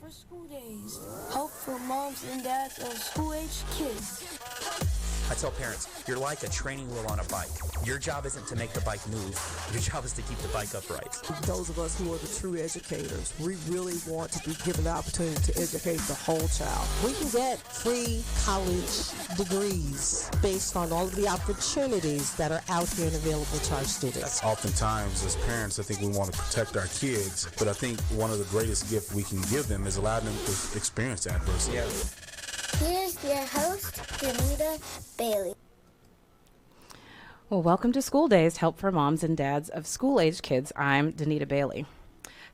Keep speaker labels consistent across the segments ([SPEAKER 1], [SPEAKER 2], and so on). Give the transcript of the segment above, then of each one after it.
[SPEAKER 1] for school days. Help for moms and dads of school-aged kids.
[SPEAKER 2] I tell parents, you're like a training wheel on a bike. Your job isn't to make the bike move. Your job is to keep the bike upright.
[SPEAKER 3] Those of us who are the true educators, we really want to be given the opportunity to educate the whole child.
[SPEAKER 4] We can get free college degrees based on all of the opportunities that are out here and available to our students.
[SPEAKER 5] Oftentimes, as parents, I think we want to protect our kids, but I think one of the greatest gifts we can give them is allow them to experience adversity.
[SPEAKER 6] Yeah.
[SPEAKER 7] Here's your host, Danita Bailey.
[SPEAKER 8] Well, welcome to School Days, Help for Moms and Dads of School-Aged Kids. I'm Danita Bailey.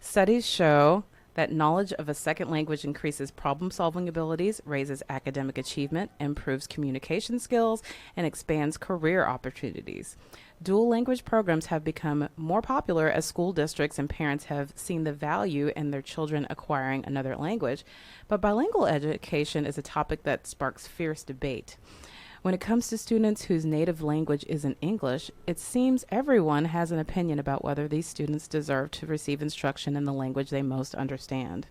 [SPEAKER 8] Studies show that knowledge of a second language increases problem-solving abilities, raises academic achievement, improves communication skills, and expands career opportunities. Dual language programs have become more popular as school districts and parents have seen the value in their children acquiring another language, but bilingual education is a topic that sparks fierce debate. When it comes to students whose native language isn't English, it seems everyone has an opinion about whether these students deserve to receive instruction in the language they most understand.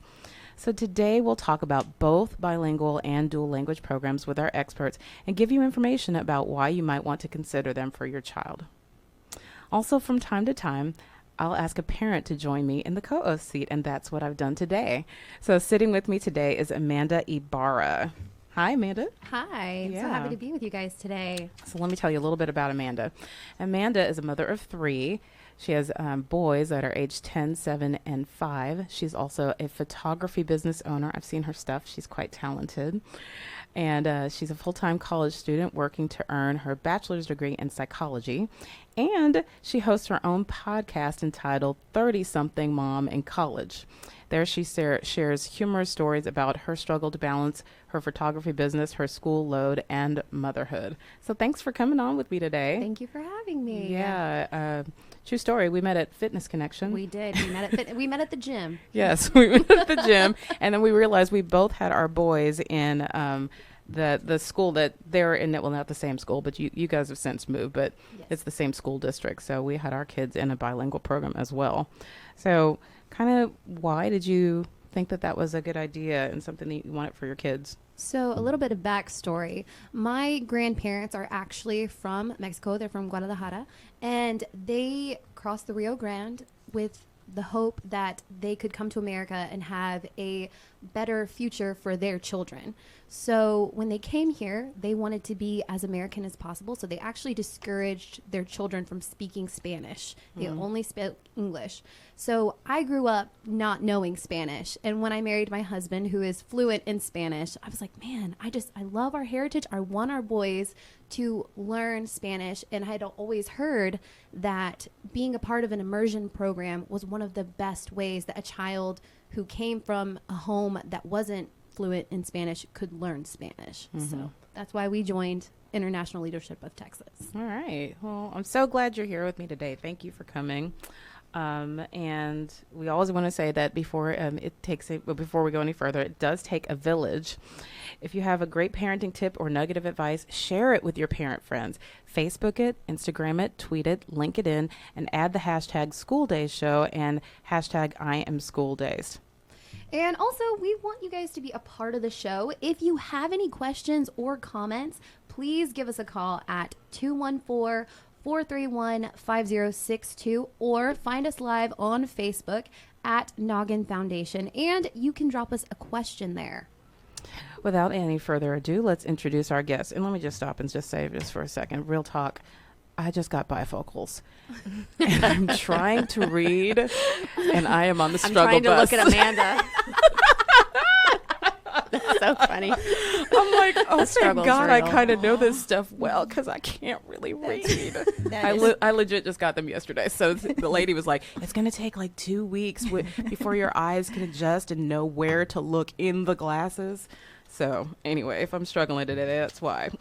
[SPEAKER 8] So today we'll talk about both bilingual and dual language programs with our experts and give you information about why you might want to consider them for your child. Also, from time to time, I'll ask a parent to join me in the co-host seat, and that's what I've done today. So sitting with me today is Amanda Ybarra. Hi, Amanda.
[SPEAKER 9] Hi. I'm so happy to be with you guys today.
[SPEAKER 8] So let me tell you a little bit about Amanda. Amanda is a mother of 3. She has boys that are aged 10, 7, and 5. She's also a photography business owner. I've seen her stuff. She's quite talented. And she's a full-time college student working to earn her bachelor's degree in psychology. And she hosts her own podcast entitled 30-Something Mom in College. There she shares humorous stories about her struggle to balance her photography business, her school load, and motherhood. So thanks for coming on with me today.
[SPEAKER 9] Thank you for having me.
[SPEAKER 8] Yeah. True story. We met at Fitness Connection.
[SPEAKER 9] We did. We met at the gym.
[SPEAKER 8] Yes, we met at the gym. And then we realized we both had our boys in the school that they're in. Well, not the same school, but you guys have since moved, but yes, it's the same school district. So we had our kids in a bilingual program as well. So kind of why did you think that was a good idea and something that you wanted for your kids?
[SPEAKER 9] So a little bit of backstory. My grandparents are actually from Mexico. They're from Guadalajara, and they crossed the Rio Grande with the hope that they could come to America and have a better future for their children. So when they came here, they wanted to be as American as possible. So they actually discouraged their children from speaking Spanish. They only spoke English. So I grew up not knowing Spanish. And when I married my husband, who is fluent in Spanish, I was like, man, I love our heritage. I want our boys to learn Spanish. And I had always heard that being a part of an immersion program was one of the best ways that a child who came from a home that wasn't fluent in Spanish could learn Spanish. So that's why we joined International Leadership of Texas.
[SPEAKER 8] All right. Well, I'm so glad you're here with me today. Thank you for coming. And we always want to say that before we go any further, it does take a village. If you have a great parenting tip or nugget of advice, share it with your parent friends. Facebook it, Instagram it, tweet it, link it in, and add the hashtag School Days Show and hashtag I Am School Days.
[SPEAKER 9] And also, we want you guys to be a part of the show. If you have any questions or comments, please give us a call at 214-431-5062 or find us live on Facebook at Noggin Foundation, and you can drop us a question there.
[SPEAKER 8] Without any further ado, let's introduce our guest. And let me just stop and just say this for a second. Real talk. I just got bifocals. And I'm trying to read, and I am on the struggle bus.
[SPEAKER 9] I'm trying to look at Amanda. That's so funny.
[SPEAKER 8] I'm like, oh, thank God I kind of know this stuff well because I can't really read. I legit just got them yesterday. So the lady was like, it's going to take like 2 weeks before your eyes can adjust and know where to look in the glasses. So anyway, if I'm struggling today, that's why.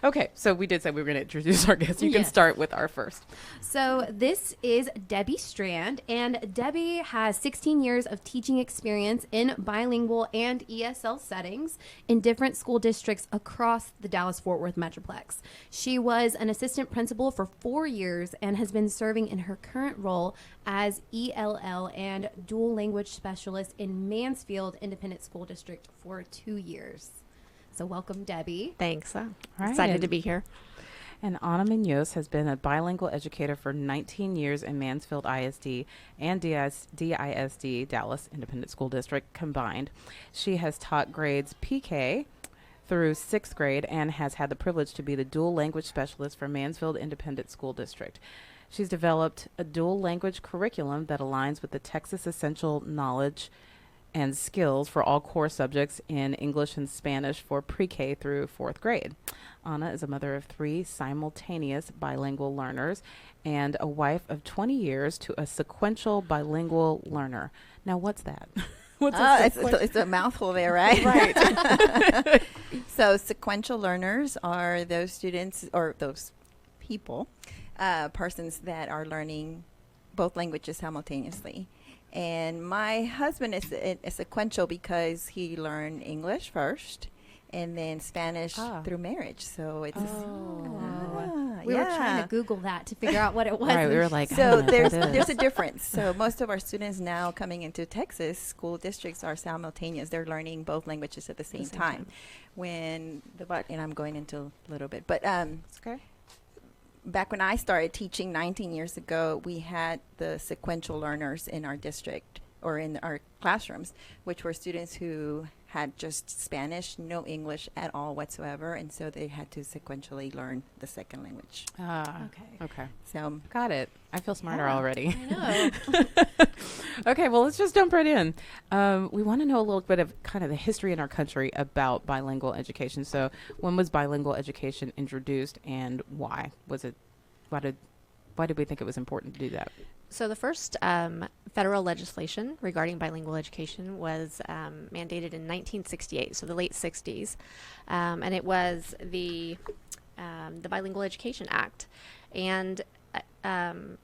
[SPEAKER 8] Okay, so we did say we were going to introduce our guests. You can start with our first.
[SPEAKER 9] So this is Debbie Strand, and Debbie has 16 years of teaching experience in bilingual and ESL settings in different school districts across the Dallas-Fort Worth Metroplex. She was an assistant principal for 4 years and has been serving in her current role as ELL and dual language specialist in Mansfield Independent School District for 2 years. So welcome, Debbie.
[SPEAKER 6] Thanks.
[SPEAKER 8] Right.
[SPEAKER 6] Excited to be here.
[SPEAKER 8] And Ana Munoz has been a bilingual educator for 19 years in Mansfield ISD and DISD, Dallas Independent School District combined. She has taught grades PK through 6th grade and has had the privilege to be the dual language specialist for Mansfield Independent School District. She's developed a dual language curriculum that aligns with the Texas Essential Knowledge and Skills for all core subjects in English and Spanish for pre-K through 4th grade. Ana is a mother of 3 simultaneous bilingual learners and a wife of 20 years to a sequential bilingual learner. Now, what's that?
[SPEAKER 6] It's a mouthful there, right?
[SPEAKER 8] Right.
[SPEAKER 6] So sequential learners are those students or those people, persons that are learning both languages simultaneously. And my husband is a sequential because he learned English first and then Spanish through marriage. So it's
[SPEAKER 9] We were trying to Google that to figure out what it was.
[SPEAKER 8] Right, we were like,
[SPEAKER 6] so there's a difference. So most of our students now coming into Texas school districts are simultaneous. They're learning both languages at the same time. And I'm going into a little bit, but
[SPEAKER 8] It's okay.
[SPEAKER 6] back when I started teaching 19 years ago, we had the sequential learners in our district or in our classrooms, which were students who had just Spanish, no English at all whatsoever, and so they had to sequentially learn the second language.
[SPEAKER 8] Okay.
[SPEAKER 6] So
[SPEAKER 8] Got it. I feel smarter already.
[SPEAKER 9] I know.
[SPEAKER 8] Okay, well, let's just jump right in. We want to know a little bit of kind of the history in our country about bilingual education. So when was bilingual education introduced and why? Why did we think it was important to do that?
[SPEAKER 10] So the first federal legislation regarding bilingual education was mandated in 1968, so the late 60s, and it was the Bilingual Education Act, and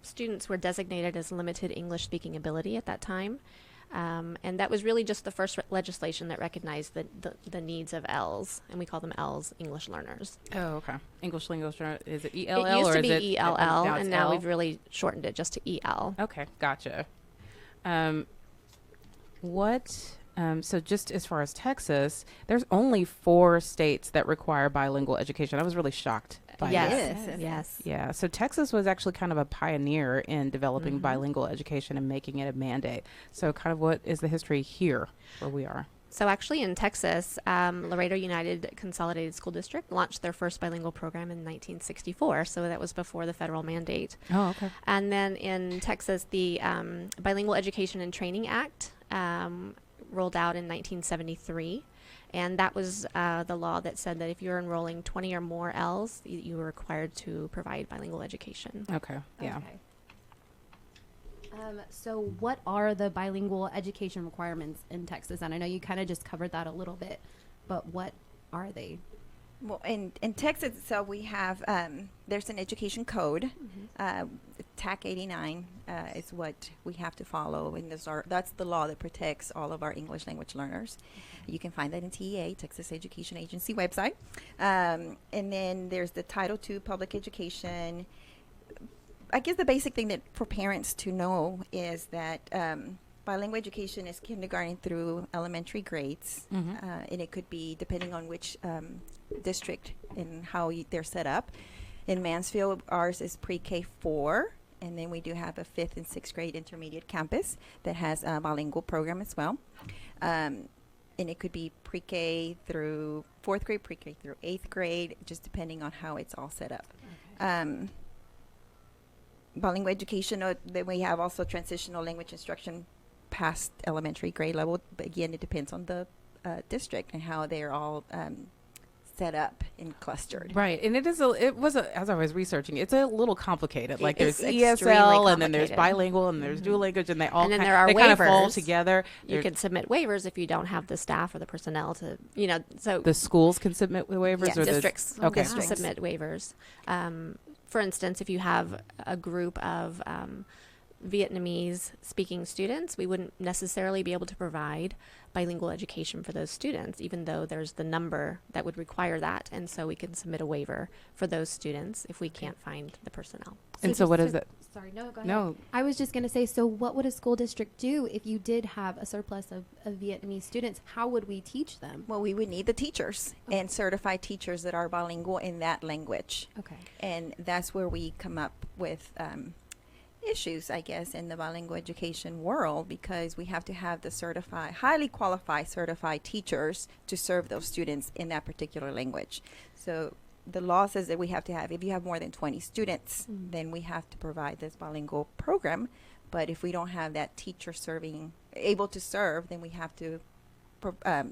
[SPEAKER 10] students were designated as limited English speaking ability at that time, and that was really just the first legislation that recognized the needs of ELLs, and we call them ELLs, English learners.
[SPEAKER 8] Oh, okay. English language, is it ELL?
[SPEAKER 10] It used
[SPEAKER 8] or
[SPEAKER 10] to
[SPEAKER 8] is
[SPEAKER 10] be
[SPEAKER 8] it
[SPEAKER 10] ELL, and now
[SPEAKER 8] L?
[SPEAKER 10] we've really shortened it just to EL.
[SPEAKER 8] Okay, gotcha. So just as far as Texas, there's only 4 states that require bilingual education. I was really shocked by that.
[SPEAKER 10] Yes.
[SPEAKER 8] Yeah, so Texas was actually kind of a pioneer in developing bilingual education and making it a mandate. So kind of what is the history here where we are?
[SPEAKER 10] So actually in Texas, Laredo United Consolidated School District launched their first bilingual program in 1964. So that was before the federal mandate.
[SPEAKER 8] Oh, okay.
[SPEAKER 10] And then in Texas, the Bilingual Education and Training Act rolled out in 1973. And that was the law that said that if you're enrolling 20 or more ELLs, you were required to provide bilingual education.
[SPEAKER 8] Okay, yeah.
[SPEAKER 9] Okay. So what are the bilingual education requirements in Texas? And I know you kind of just covered that a little bit, but what are they?
[SPEAKER 6] Well, in Texas, so we have, there's an education code. TAC 89 is what we have to follow, and that's the law that protects all of our English language learners. You can find that in TEA, Texas Education Agency website. And then there's the Title II Public Education. I guess the basic thing that for parents to know is that bilingual education is kindergarten through elementary grades, and it could be depending on which district and how they're set up. In Mansfield, ours is pre-K 4, and then we do have a 5th and 6th grade intermediate campus that has a bilingual program as well. And it could be pre-K through 4th grade, pre-K through 8th grade, just depending on how it's all set up. Okay. Bilingual education, then we have also transitional language instruction past elementary grade level, but again, it depends on the district and how they're all set up and clustered.
[SPEAKER 8] Right, and as I was researching, it's a little complicated. Like there's
[SPEAKER 6] It's
[SPEAKER 8] ESL,
[SPEAKER 6] extremely
[SPEAKER 8] and then there's
[SPEAKER 6] complicated.
[SPEAKER 8] bilingual, and there's dual language, and they all
[SPEAKER 10] And then
[SPEAKER 8] kind,
[SPEAKER 10] there are
[SPEAKER 8] they kind of fall
[SPEAKER 10] waivers.
[SPEAKER 8] together.
[SPEAKER 10] You can submit waivers if you don't have the staff or the personnel to, so
[SPEAKER 8] The schools can submit waivers,
[SPEAKER 6] Yes.
[SPEAKER 8] or
[SPEAKER 10] districts
[SPEAKER 8] The, okay.
[SPEAKER 10] can submit waivers. For instance, if you have a group of Vietnamese speaking students, we wouldn't necessarily be able to provide bilingual education for those students, even though there's the number that would require that. And so we can submit a waiver for those students if we can't find the personnel.
[SPEAKER 8] And so what is it?
[SPEAKER 9] Sorry, no, go ahead.
[SPEAKER 8] No.
[SPEAKER 9] I was just going to say, so what would a school district do if you did have a surplus of Vietnamese students? How would we teach them?
[SPEAKER 6] Well, we would need the teachers and certified teachers that are bilingual in that language.
[SPEAKER 9] Okay.
[SPEAKER 6] And that's where we come up with issues, I guess, in the bilingual education world, because we have to have the highly qualified certified teachers to serve those students in that particular language. So the law says that we have to have, if you have more than 20 students, then we have to provide this bilingual program. But if we don't have that teacher able to serve, then we have to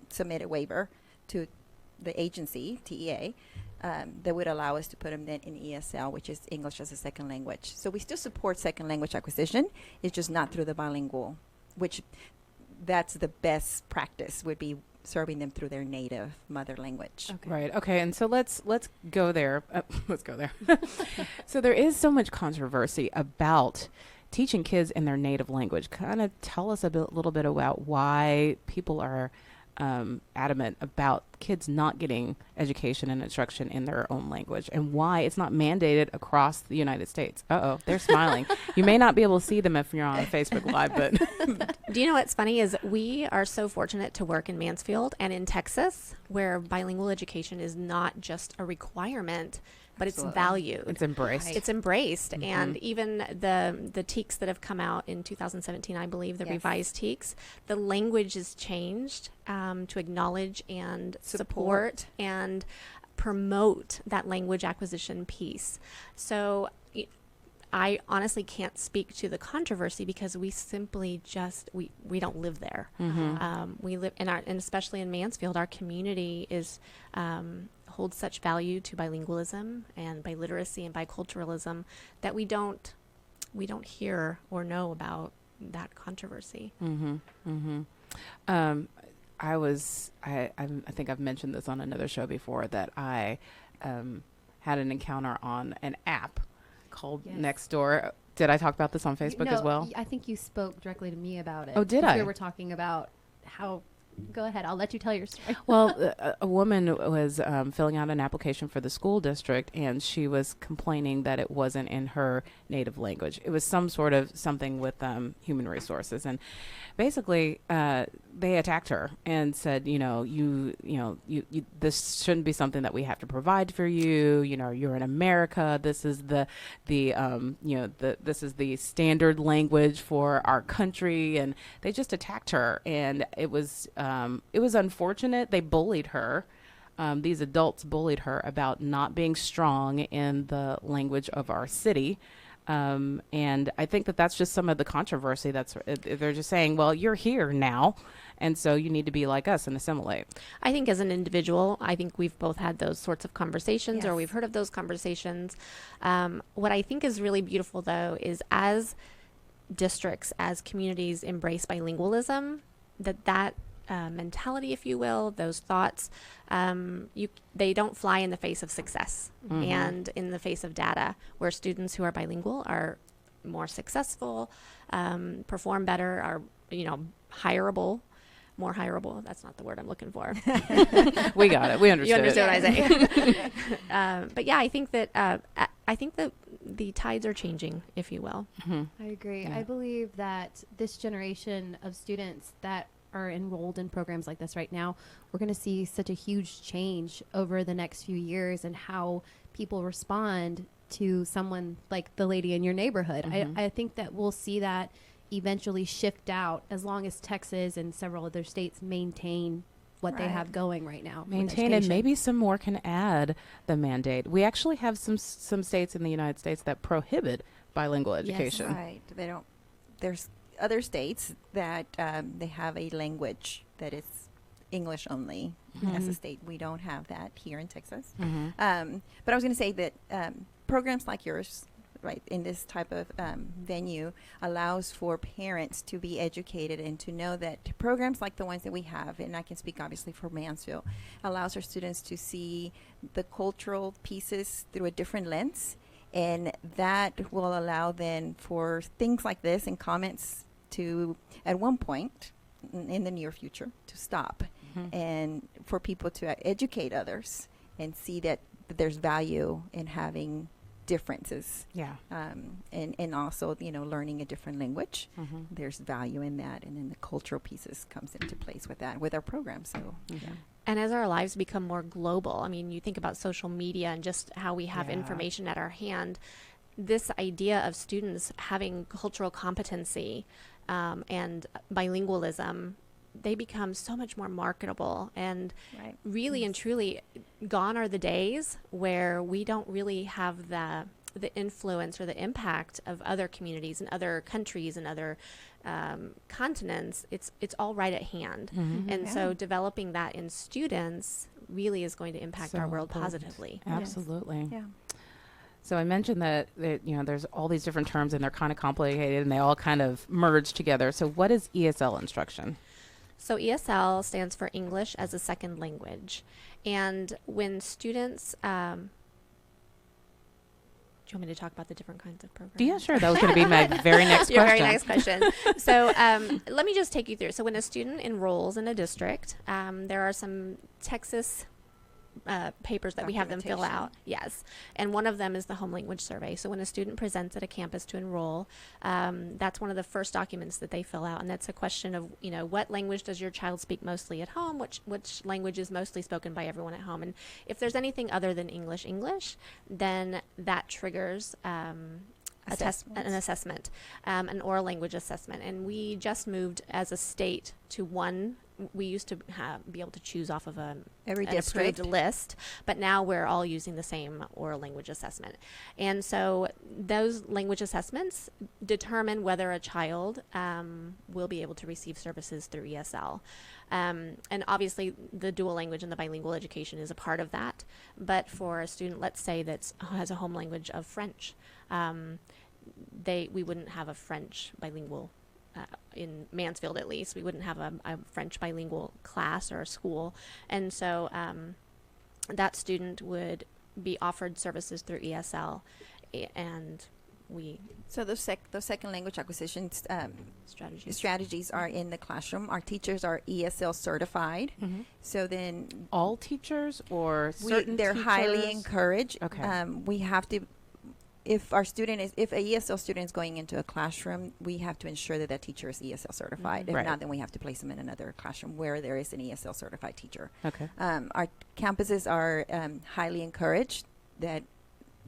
[SPEAKER 6] submit a waiver to the agency, TEA, that would allow us to put them then in ESL, which is English as a second language. So we still support second language acquisition. It's just not through the bilingual, which that's the best practice, would be serving them through their native mother language.
[SPEAKER 8] Okay. Right. Okay. And so let's go there. Let's go there. So there is so much controversy about teaching kids in their native language. Kind of tell us a little bit about why people are adamant about kids not getting education and instruction in their own language, and why it's not mandated across the United States. They're smiling. You may not be able to see them if you're on Facebook Live, but
[SPEAKER 10] Do you know what's funny is we are so fortunate to work in Mansfield and in Texas, where bilingual education is not just a requirement, but it's valued.
[SPEAKER 8] it's embraced.
[SPEAKER 10] It's embraced. And even the TEACs that have come out in 2017, I believe, the revised TEACs, the language is changed to acknowledge and support and promote that language acquisition piece. So I honestly can't speak to the controversy because we simply we don't live there. We live and especially in Mansfield, our community holds such value to bilingualism and biliteracy and biculturalism that we don't hear or know about that controversy.
[SPEAKER 8] I think I've mentioned this on another show before, that I had an encounter on an app called Nextdoor. Did I talk about this on Facebook as well?
[SPEAKER 9] I think you spoke directly to me about it.
[SPEAKER 8] Oh, did I?
[SPEAKER 9] We were talking about how. Go ahead. I'll let you tell your story.
[SPEAKER 8] Well, a woman was filling out an application for the school district, and she was complaining that it wasn't in her native language. It was something with human resources, and basically they attacked her and said, you this shouldn't be something that we have to provide for you. You're in America. This is this is the standard language for our country, and they just attacked her, and it was unfortunate. They bullied her. These adults bullied her about not being strong in the language of our city. And I think that's just some of the controversy. They're just saying, well, you're here now, and so you need to be like us and assimilate.
[SPEAKER 10] I think as an individual, I think we've both had those sorts of conversations, or we've heard of those conversations. What I think is really beautiful, though, is as districts, as communities embrace bilingualism, that mentality, if you will, those thoughts, they don't fly in the face of success and in the face of data, where students who are bilingual are more successful, perform better, are more hireable. That's not the word I'm looking for.
[SPEAKER 8] We got it. We understood.
[SPEAKER 10] You understood what I say. But yeah, I think that the tides are changing, if you will.
[SPEAKER 9] I agree. I believe that this generation of students that are enrolled in programs like this right now, we're going to see such a huge change over the next few years in how people respond to someone like the lady in your neighborhood. I think that we'll see that eventually shift out, as long as Texas and several other states maintain what they have going right now.
[SPEAKER 8] Maintain, and maybe some more can add the mandate. We actually have some states in the United States that prohibit bilingual education.
[SPEAKER 6] Yes, right. They don't. There's other states that they have a language that is English only as a state. We don't have that here in Texas.
[SPEAKER 8] Mhm.
[SPEAKER 6] But I was going to say that programs like yours, right, in this type of venue allows for parents to be educated and to know that programs like the ones that we have, and I can speak obviously for Mansfield, allows our students to see the cultural pieces through a different lens. And that will allow then for things like this and comments to, at one point in the near future, to stop. And for people to educate others and see that there's value in having differences.
[SPEAKER 8] Yeah.
[SPEAKER 6] And also, learning a different language. There's value in that. And then the cultural pieces comes into place with that, with our program. So, yeah.
[SPEAKER 10] And as our lives become more global, I mean, you think about social media and just how we have information at our hand. This idea of students having cultural competency and bilingualism, they become so much more marketable. And really and truly, gone are the days where we don't really have the influence or the impact of other communities and other countries and other continents. It's all right at hand. And so developing that in students really is going to impact our world positively.
[SPEAKER 8] Absolutely.
[SPEAKER 6] Yeah.
[SPEAKER 8] So I mentioned that there's all these different terms and they're kind of complicated and they all kind of merge together. So what is ESL instruction?
[SPEAKER 10] So ESL stands for English as a Second Language. And when students do you want me to talk about the different kinds of programs?
[SPEAKER 8] Yeah, sure. That was going to be my very next question.
[SPEAKER 10] Your very next question. So let me just take you through. So when a student enrolls in a district, there are some Texas papers that we have them fill out. Yes. And one of them is the home language survey. So when a student presents at a campus to enroll, that's one of the first documents that they fill out. And that's a question of, what language does your child speak mostly at home? Which language is mostly spoken by everyone at home? And if there's anything other than English, then that triggers an assessment, an oral language assessment. And we just moved as a state to one. We used to be able to choose off of
[SPEAKER 6] every
[SPEAKER 10] an approved list, but now we're all using the same oral language assessment. And so those language assessments determine whether a child will be able to receive services through ESL. And obviously the dual language and the bilingual education is a part of that. But for a student, let's say that has a home language of French, we wouldn't have a French bilingual in Mansfield, at least. We wouldn't have a French bilingual class or a school. And so that student would be offered services through ESL. And
[SPEAKER 6] So those second language acquisition strategies are in the classroom. Our teachers are ESL certified. So then
[SPEAKER 8] all teachers or certain
[SPEAKER 6] they're
[SPEAKER 8] teachers?
[SPEAKER 6] highly encouraged.
[SPEAKER 8] Okay.
[SPEAKER 6] We have to, if a ESL student is going into a classroom, we have to ensure that that teacher is ESL certified. If not, then we have to place them in another classroom where there is an ESL certified teacher.
[SPEAKER 8] Okay.
[SPEAKER 6] Our campuses are highly encouraged that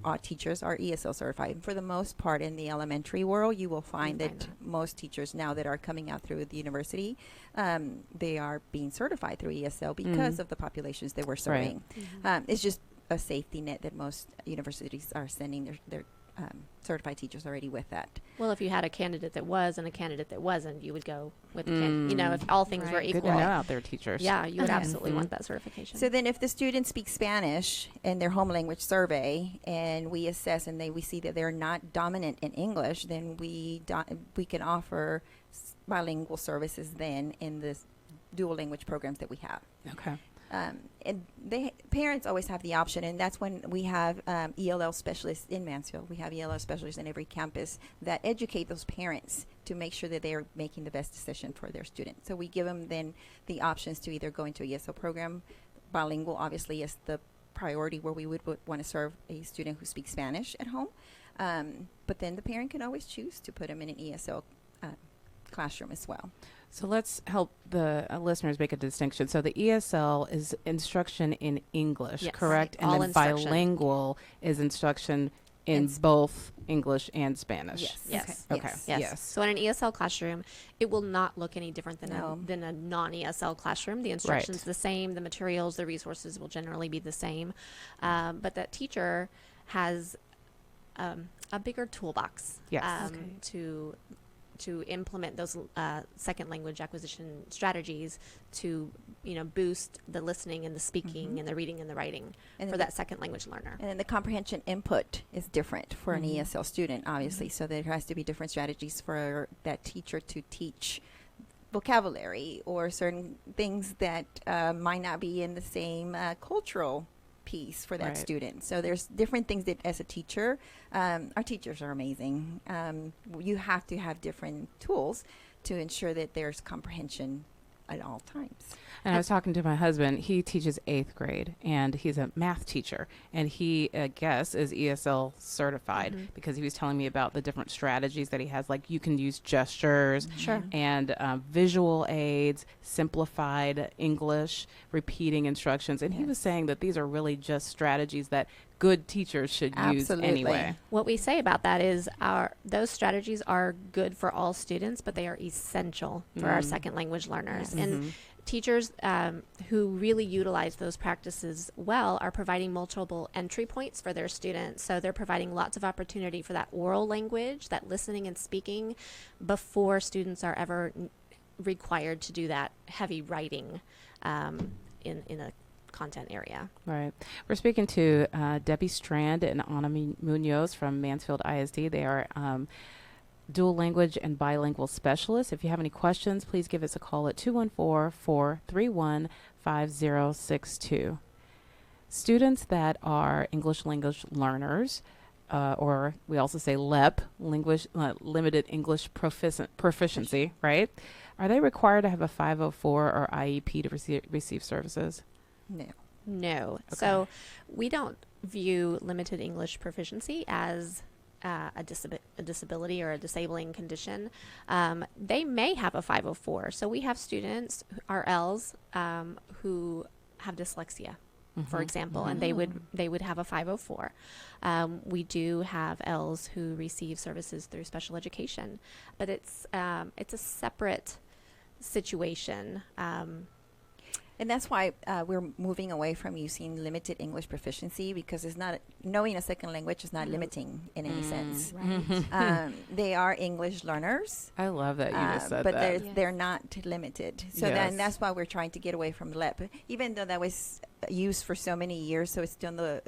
[SPEAKER 6] our teachers are ESL certified. For the most part, in the elementary world, you will find that most teachers now that are coming out through the university, they are being certified through ESL because of the populations that we're serving. It's just a safety net that most universities are sending their certified teachers already with that.
[SPEAKER 10] Well, if you had a candidate that was and a candidate that wasn't, you would go with the candidate. If all things were equal.
[SPEAKER 8] Good to know out there, teachers.
[SPEAKER 10] Yeah, you would absolutely want that certification.
[SPEAKER 6] So then if the students speak Spanish in their home language survey and we assess and we see that they're not dominant in English, then we can offer bilingual services then in the dual language programs that we have.
[SPEAKER 8] Okay.
[SPEAKER 6] And parents always have the option, and that's when we have ELL specialists in Mansfield. We have ELL specialists in every campus that educate those parents to make sure that they are making the best decision for their student. So we give them then the options to either go into a ESL program. Bilingual obviously is the priority where we would want to serve a student who speaks Spanish at home. But then the parent can always choose to put them in an ESL classroom as well.
[SPEAKER 8] So let's help the listeners make a distinction. So the ESL is instruction in English, correct? And then bilingual is instruction in both English and Spanish.
[SPEAKER 10] Yes.
[SPEAKER 8] Okay.
[SPEAKER 10] Yes. So in an ESL classroom, it will not look any different than a non-ESL classroom. The instruction's the same. The materials, the resources will generally be the same. But that teacher has a bigger toolbox to to implement those second language acquisition strategies to boost the listening and the speaking and the reading and the writing for that second language learner.
[SPEAKER 6] And then the comprehension input is different for an ESL student, obviously. So there has to be different strategies for that teacher to teach vocabulary or certain things that might not be in the same cultural piece for that student. So there's different things that as a teacher, our teachers are amazing. You have to have different tools to ensure that there's comprehension at all times.
[SPEAKER 8] And I was talking to my husband. He teaches 8th grade, and he's a math teacher. And he, I guess, is ESL certified because he was telling me about the different strategies that he has. Like you can use gestures and visual aids, simplified English, repeating instructions. And he was saying that these are really just strategies that good teachers should use anyway.
[SPEAKER 10] What we say about that is those strategies are good for all students, but they are essential for our second language learners. And teachers who really utilize those practices well are providing multiple entry points for their students. So they're providing lots of opportunity for that oral language, that listening and speaking, before students are ever required to do that heavy writing in a content area.
[SPEAKER 8] Right. We're speaking to Debbie Strand and Ana Munoz from Mansfield ISD. They are dual language and bilingual specialists. If you have any questions, please give us a call at 214-431-5062. Students that are English language learners, or we also say LEP, limited English proficiency, right? Are they required to have a 504 or IEP to receive services?
[SPEAKER 10] No. Okay. So we don't view limited English proficiency as a disability or a disabling condition. They may have a 504. So we have students, our Ls, who have dyslexia, for example, and they would have a 504. We do have Ls who receive services through special education, but it's a separate situation.
[SPEAKER 6] And that's why we're moving away from using limited English proficiency, because it's not knowing a second language is not limiting in any sense. Right. They are English learners.
[SPEAKER 8] I love that you just said
[SPEAKER 6] but
[SPEAKER 8] that.
[SPEAKER 6] But they're not limited. So then that's why we're trying to get away from LEP, even though that was used for so many years. So it's still in the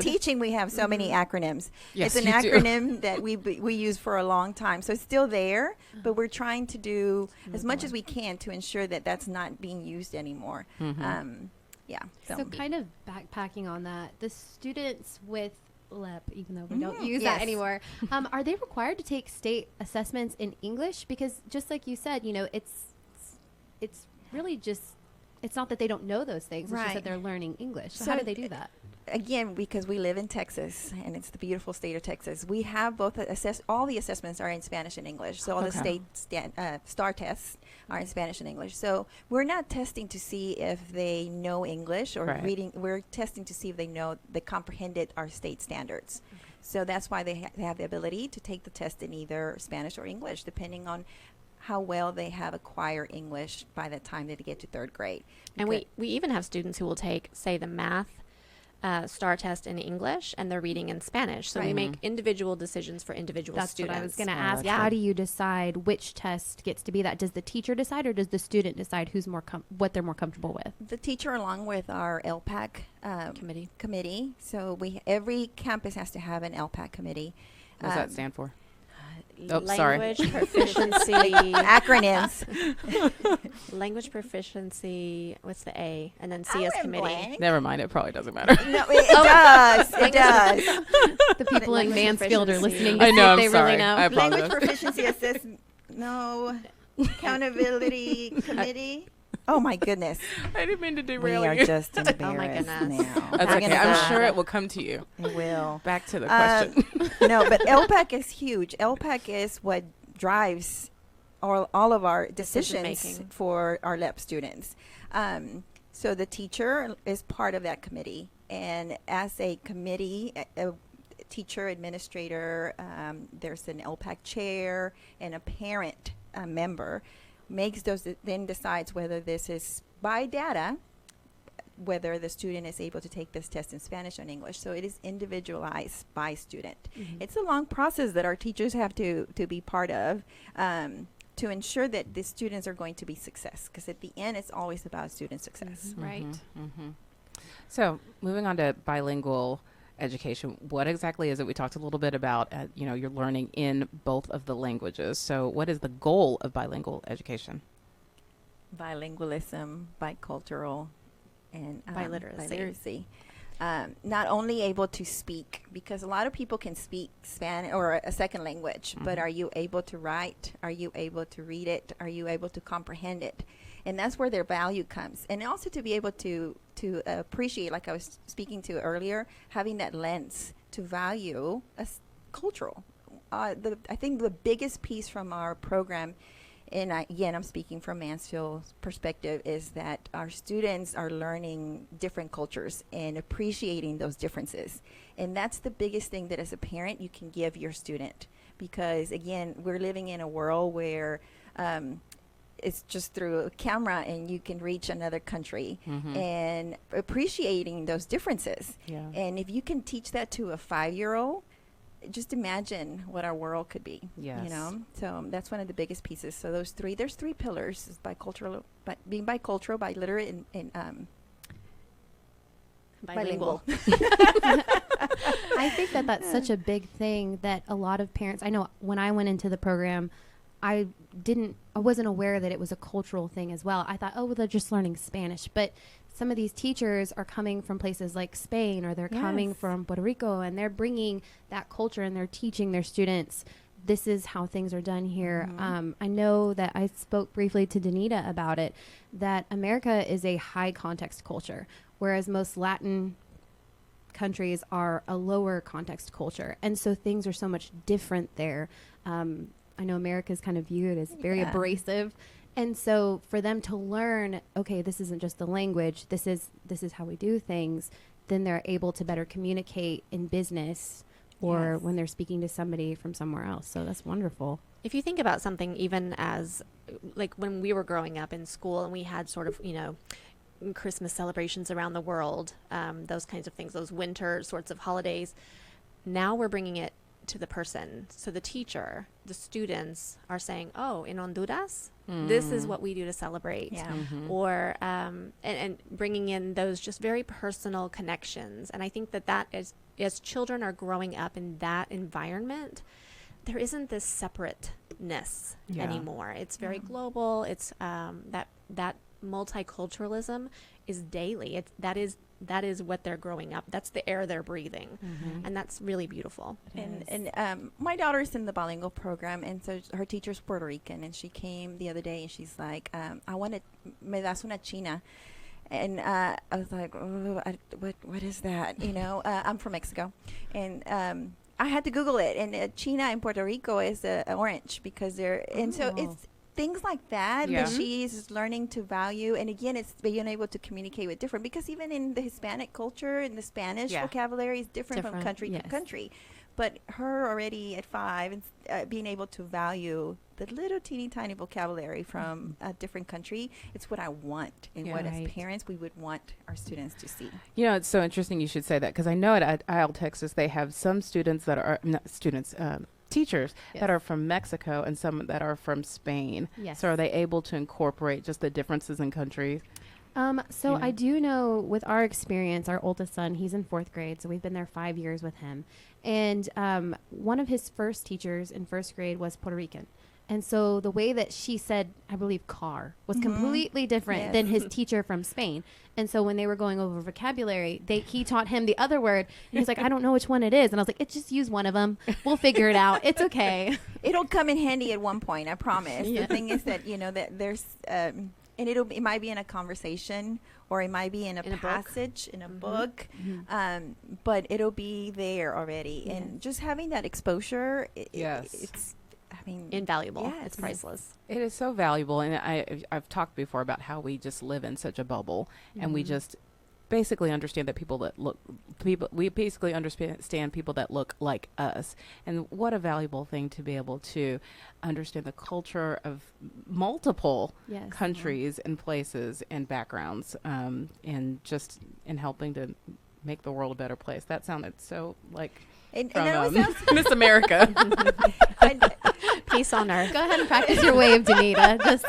[SPEAKER 6] teaching we have so many acronyms.
[SPEAKER 8] Yes,
[SPEAKER 6] it's an acronym that we use for a long time. So it's still there, but we're trying to do as much as we can to ensure that that's not being used anymore.
[SPEAKER 9] So kind of backpacking on that, the students with LEP, even though we don't use that anymore, are they required to take state assessments in English? Because just like you said, it's really just, it's not that they don't know those things, it's just that they're learning English. So how do they do that?
[SPEAKER 6] Again, because we live in Texas, and it's the beautiful state of Texas, we have both all the assessments are in Spanish and English. So all the state STAR tests are in Spanish and English. So we're not testing to see if they know English or reading. We're testing to see if they comprehended our state standards. So that's why they have the ability to take the test in either Spanish or English, depending on how well they have acquired English by the time they get to 3rd grade.
[SPEAKER 10] And we even have students who will take, say, the math STAR test in English and the reading in Spanish. So we make individual decisions for individual students.
[SPEAKER 9] That's what I was going to ask. How do you decide which test gets to be that? Does the teacher decide, or does the student decide who's what they're more comfortable with?
[SPEAKER 6] The teacher, along with our LTAC committee. So every campus has to have an LTAC committee.
[SPEAKER 8] What does that stand for?
[SPEAKER 10] Language proficiency
[SPEAKER 6] acronyms.
[SPEAKER 10] Language proficiency. What's the A? And then CS committee.
[SPEAKER 6] Blank.
[SPEAKER 8] Never mind. It probably doesn't matter.
[SPEAKER 6] No, it does. It does.
[SPEAKER 9] The people in Mansfield are listening to
[SPEAKER 8] I know.
[SPEAKER 9] see if
[SPEAKER 8] I'm
[SPEAKER 9] they
[SPEAKER 8] sorry.
[SPEAKER 9] really know.
[SPEAKER 8] I apologize.
[SPEAKER 6] Language proficiency assessment. No. Accountability committee. Oh my goodness.
[SPEAKER 8] I didn't mean to derail
[SPEAKER 6] you.
[SPEAKER 8] you.
[SPEAKER 6] We are just embarrassed
[SPEAKER 10] Oh my goodness.
[SPEAKER 6] now.
[SPEAKER 8] That's okay. I'm sure it will come to you.
[SPEAKER 6] It will.
[SPEAKER 8] Back to the question.
[SPEAKER 6] No, but LPAC is huge. LPAC is what drives all of our decisions for our LEP students. So the teacher is part of that committee. And as a committee, a teacher, administrator, there's an LPAC chair and a parent member, makes those, then decides whether this is by data whether the student is able to take this test in Spanish or in English. So it is individualized by student. It's a long process that our teachers have to be part of, to ensure that the students are going to be success, because at the end it's always about student success.
[SPEAKER 8] Right. So moving on to bilingual education, what exactly is it? We talked a little bit about, you're learning in both of the languages. So what is the goal of bilingual education?
[SPEAKER 6] Bilingualism, bicultural, and
[SPEAKER 10] biliteracy.
[SPEAKER 6] Not only able to speak, because a lot of people can speak Spanish or a second language, but are you able to write? Are you able to read it? Are you able to comprehend it? And that's where their value comes. And also to be able to appreciate, like I was speaking to earlier, having that lens to value cultural. I think the biggest piece from our program, and again, I'm speaking from Mansfield's perspective, is that our students are learning different cultures and appreciating those differences. And that's the biggest thing that as a parent you can give your student. Because, again, we're living in a world where it's just through a camera and you can reach another country, and appreciating those differences. Yeah. And if you can teach that to a 5-year-old, just imagine what our world could be. Yes. So that's one of the biggest pieces. So there's 3 pillars: is being bicultural, biliterate, and bilingual.
[SPEAKER 9] I think that's such a big thing that a lot of parents, I know when I went into the program, I wasn't aware that it was a cultural thing as well. I thought, well, they're just learning Spanish, but some of these teachers are coming from places like Spain, or they're coming from Puerto Rico, and they're bringing that culture and they're teaching their students, this is how things are done here. I know that I spoke briefly to Danita about it, that America is a high context culture, whereas most Latin countries are a lower context culture. And so things are so much different there. I know America is kind of viewed as very abrasive. And so for them to learn, okay, this isn't just the language, this is how we do things, then they're able to better communicate in business or when they're speaking to somebody from somewhere else. So that's wonderful.
[SPEAKER 10] If you think about something, even as like when we were growing up in school and we had sort of, Christmas celebrations around the world, those kinds of things, those winter sorts of holidays, now we're bringing it to the person. So the teacher, the students are saying, oh, in Honduras, this is what we do to celebrate. Yeah. Or, and bringing in those just very personal connections. And I think that is, as children are growing up in that environment, there isn't this separateness anymore. It's very global. It's that multiculturalism is daily. That is what they're growing up. That's the air they're breathing. And that's really beautiful.
[SPEAKER 6] And my daughter's in the bilingual program, and so her teacher's Puerto Rican, and she came the other day and she's like, I want me das una china. And I was like, oh, what is that? I'm from Mexico. And I had to Google it, and china in Puerto Rico is orange, because they're, and so it's things like that that she is learning to value. And again, it's being able to communicate with different, because even in the Hispanic culture, in the Spanish vocabulary is different from country to country. But her already at 5 and being able to value the little teeny tiny vocabulary from a different country, it's what I want, and what as parents we would want our students to see.
[SPEAKER 8] It's so interesting you should say that, because I know at IL Texas they have some students that are not students, teachers that are from Mexico and some that are from Spain. So are they able to incorporate just the differences in countries?
[SPEAKER 9] I do know with our experience, our oldest son, he's in 4th grade, so we've been there 5 years with him. And one of his first teachers in 1st grade was Puerto Rican. And so the way that she said, I believe, car was completely different than his teacher from Spain. And so when they were going over vocabulary, he taught him the other word. And he's like, I don't know which one it is. And I was like, just use one of them. We'll figure it out. It's okay.
[SPEAKER 6] It'll come in handy at one point, I promise. The thing is that, that there's, and it might be in a conversation, or it might be in a passage, in a book, but it'll be there already. And just having that exposure, it's,
[SPEAKER 10] invaluable. Yes. It's priceless.
[SPEAKER 8] It is so valuable. And I've talked before about how we just live in such a bubble, and we just basically understand that we basically understand people that look like us, and what a valuable thing to be able to understand the culture of multiple countries and places and backgrounds, and just in helping to make the world a better place. That sounded so like from Miss America.
[SPEAKER 10] Peace on earth.
[SPEAKER 9] Go ahead and practice your wave, Danita. Just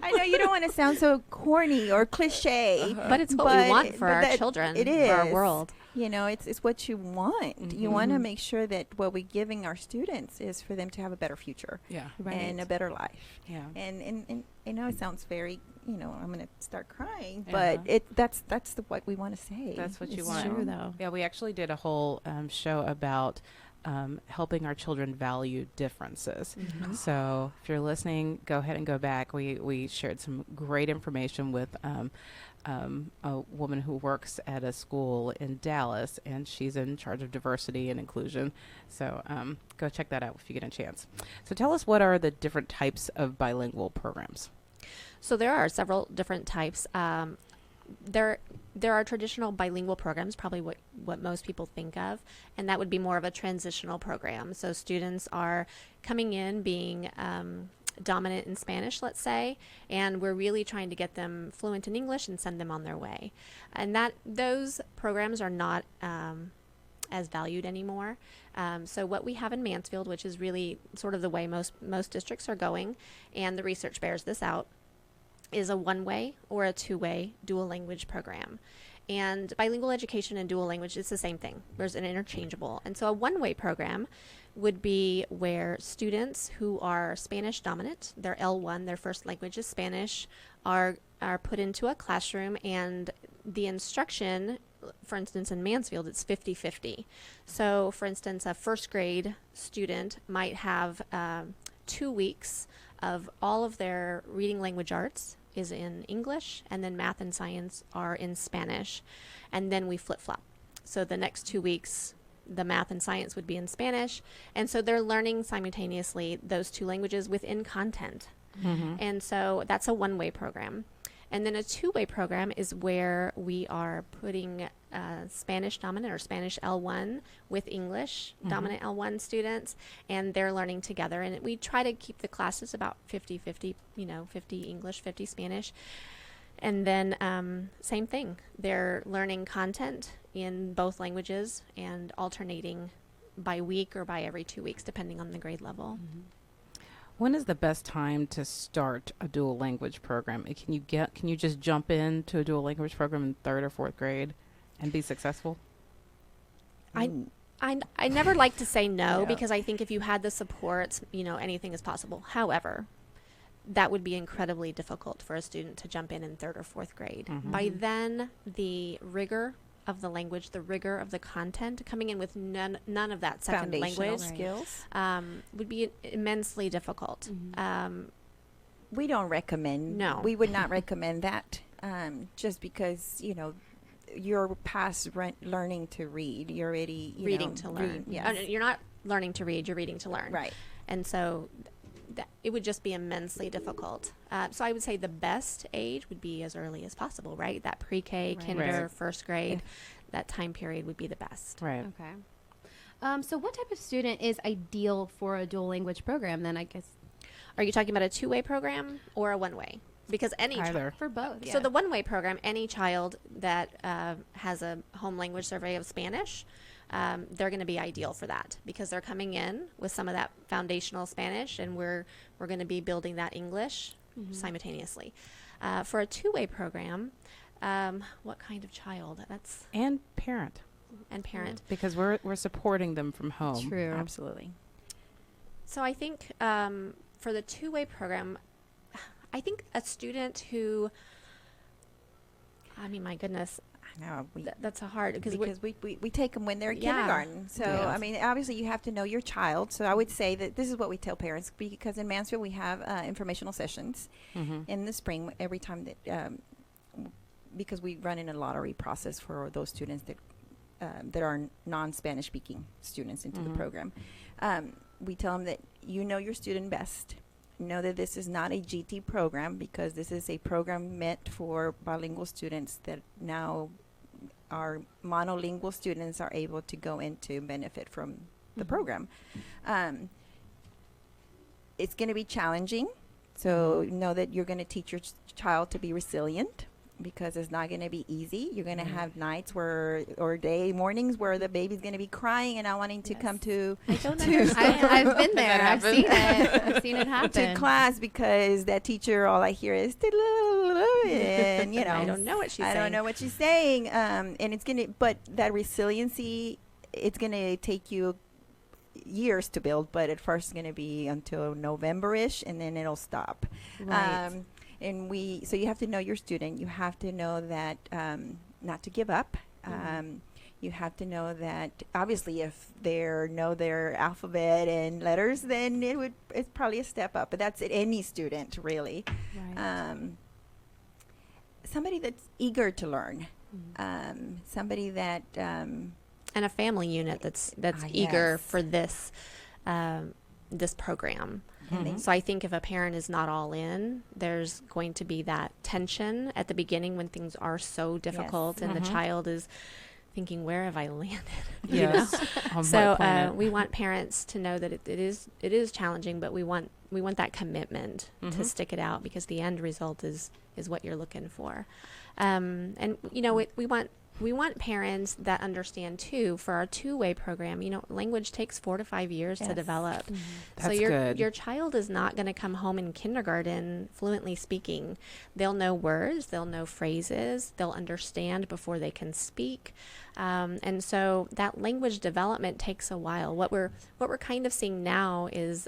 [SPEAKER 6] I know you don't want to sound so corny or cliche,
[SPEAKER 10] but it's what we want for our children,
[SPEAKER 6] it is.
[SPEAKER 10] For our world.
[SPEAKER 6] You know, it's what you want. You want to make sure that what we're giving our students is for them to have a better future, and a better life.
[SPEAKER 8] Yeah.
[SPEAKER 6] And I know it sounds very, I'm going to start crying, but that's what we want to say.
[SPEAKER 8] That's what you
[SPEAKER 9] it's
[SPEAKER 8] want.
[SPEAKER 9] true, though.
[SPEAKER 8] Yeah, we actually did a whole show about helping our children value differences. So if you're listening, go ahead and go back. We shared some great information with a woman who works at a school in Dallas, and she's in charge of diversity and inclusion. So go check that out if you get a chance. So tell us, what are the different types of bilingual programs?
[SPEAKER 10] So there are several different types. There are traditional bilingual programs, probably what most people think of, and that would be more of a transitional program. So students are coming in being dominant in Spanish, let's say, and we're really trying to get them fluent in English and send them on their way. And those programs are not as valued anymore. So what we have in Mansfield, which is really sort of the way most districts are going, and the research bears this out, is a one-way or a two-way dual language program. And bilingual education and dual language is the same thing. There's an interchangeable. And so a one-way program would be where students who are Spanish dominant, their L1, their first language is Spanish, are put into a classroom, and the instruction, for instance, in Mansfield, it's 50-50. So, for instance, a first grade student might have 2 weeks of all of their reading language arts is in English, and then math and science are in Spanish, and then we flip-flop. So the next 2 weeks, the math and science would be in Spanish, and so they're learning simultaneously those two languages within content. And so that's a one-way program. And then a two-way program is where we are putting Spanish dominant or Spanish L1 with English dominant L1 students, and they're learning together. And we try to keep the classes about 50-50, 50 English, 50 Spanish. And then same thing. They're learning content in both languages and alternating by week or by every 2 weeks, depending on the grade level.
[SPEAKER 8] When is the best time to start a dual language program? Can you just jump into a dual language program in 3rd or 4th grade and be successful?
[SPEAKER 10] I never like to say no, because I think if you had the supports, anything is possible. However, that would be incredibly difficult for a student to jump in 3rd or 4th grade. By then, the rigor of the language, the rigor of the content, coming in with none of that second language
[SPEAKER 6] skills
[SPEAKER 10] would be immensely difficult.
[SPEAKER 6] We don't recommend.
[SPEAKER 10] No.
[SPEAKER 6] We would not recommend that, just because, you're past learning to read. You're already
[SPEAKER 10] reading to learn. You're not learning to read, you're reading to learn.
[SPEAKER 6] Right.
[SPEAKER 10] And so it would just be immensely difficult. So I would say the best age would be as early as possible, right? That pre-K, kinder, 1st grade, that time period would be the best.
[SPEAKER 8] Right.
[SPEAKER 9] Okay. So what type of student is ideal for a dual language program then, I guess?
[SPEAKER 10] Are you talking about a two-way program or a one-way? Because
[SPEAKER 8] either.
[SPEAKER 9] For both.
[SPEAKER 10] So the one-way program, any child that has a home language survey of Spanish, they're going to be ideal for that, because they're coming in with some of that foundational Spanish, and we're going to be building that English simultaneously. For a two-way program, what kind of child?
[SPEAKER 8] And parent. Because we're supporting them from home.
[SPEAKER 9] True.
[SPEAKER 6] Absolutely.
[SPEAKER 10] So I think for the two-way program, I think a student who, my goodness,
[SPEAKER 6] No,
[SPEAKER 10] that's a hard,
[SPEAKER 6] because we take them when they're in
[SPEAKER 10] Yeah.
[SPEAKER 6] kindergarten. So obviously you have to know your child. So I would say that this is what we tell parents, because in Mansfield we have informational sessions in the spring every time that because we run in a lottery process for those students that are non-Spanish speaking students into the program. We tell them that you know your student best. know that this is not a GT program, because this is a program meant for bilingual students that now our monolingual students are able to go into benefit from the program. It's going to be challenging, so know that you're going to teach your child to be resilient, because it's not going to be easy. You're going to have nights where, or mornings where the baby's going to be crying and not wanting to come to.
[SPEAKER 9] I don't understand. I've been there. I've seen it. I've seen it happen.
[SPEAKER 6] To class, because that teacher, all I hear is, and you know,
[SPEAKER 10] I don't know what she's saying.
[SPEAKER 6] I don't know what she's saying. And it's gonna, but that resiliency, it's gonna take you years to build. But at first, it's gonna be until November-ish, and then it'll stop.
[SPEAKER 9] Right.
[SPEAKER 6] So you have to know your student. You have to know that not to give up. You have to know that obviously if they know their alphabet and letters, then it's probably a step up. But that's at any student, really.
[SPEAKER 9] Right.
[SPEAKER 6] Somebody that's eager to learn. Somebody that
[SPEAKER 10] And a family unit that's eager
[SPEAKER 6] yes.
[SPEAKER 10] for this this program. So I think if a parent is not all in, there's going to be that tension at the beginning when things are so difficult and the child is thinking, where have I landed?
[SPEAKER 8] Yes.
[SPEAKER 10] So we want parents to know that it is challenging, but we want that commitment to stick it out, because the end result is what you're looking for. And you know, we want parents that understand too, for our two-way program, you know, language takes 4 to 5 years to develop.
[SPEAKER 8] That's
[SPEAKER 10] so
[SPEAKER 8] good.
[SPEAKER 10] Your child is not going to come home in kindergarten fluently speaking. They'll know words, they'll know phrases, they'll understand before they can speak. And so that language development takes a while. What we're kind of seeing now is,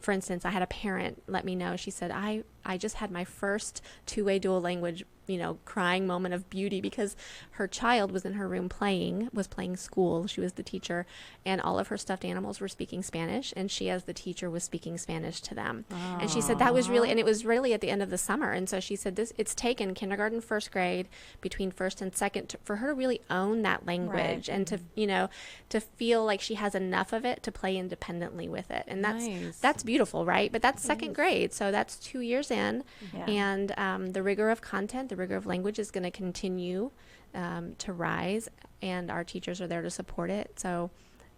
[SPEAKER 10] for instance, I had a parent let me know, she said, I just had my first two-way dual language, you know, crying moment of beauty, because her child was in her room playing school. She was the teacher, and all of her stuffed animals were speaking Spanish, and she, as the teacher, was speaking Spanish to them. Aww. And she said that was really, and it was really at the end of the summer. And so she said it's taken kindergarten, first grade, between first and second, for her to really own that language and to, you know, to feel like she has enough of it to play independently with it. And that's beautiful, right? But that's second grade. So that's 2 years in.
[SPEAKER 6] Yeah.
[SPEAKER 10] And the rigor of content, the rigor of language is going to continue to rise, and our teachers are there to support it. So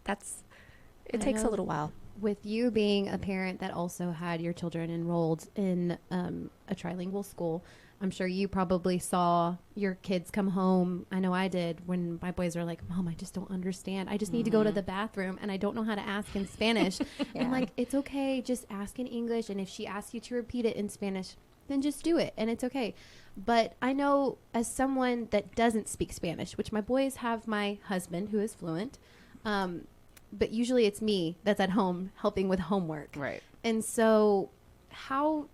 [SPEAKER 10] it takes a little while.
[SPEAKER 9] With you being a parent that also had your children enrolled in a trilingual school, I'm sure you probably saw your kids come home. I know I did, when my boys were like, Mom, I just don't understand. I just need to go to the bathroom, and I don't know how to ask in Spanish. I'm like, it's okay. Just ask in English. And if she asks you to repeat it in Spanish, then just do it, and it's okay. But I know, as someone that doesn't speak Spanish, which my boys have my husband who is fluent, but usually it's me that's at home helping with homework.
[SPEAKER 8] Right.
[SPEAKER 9] And so how,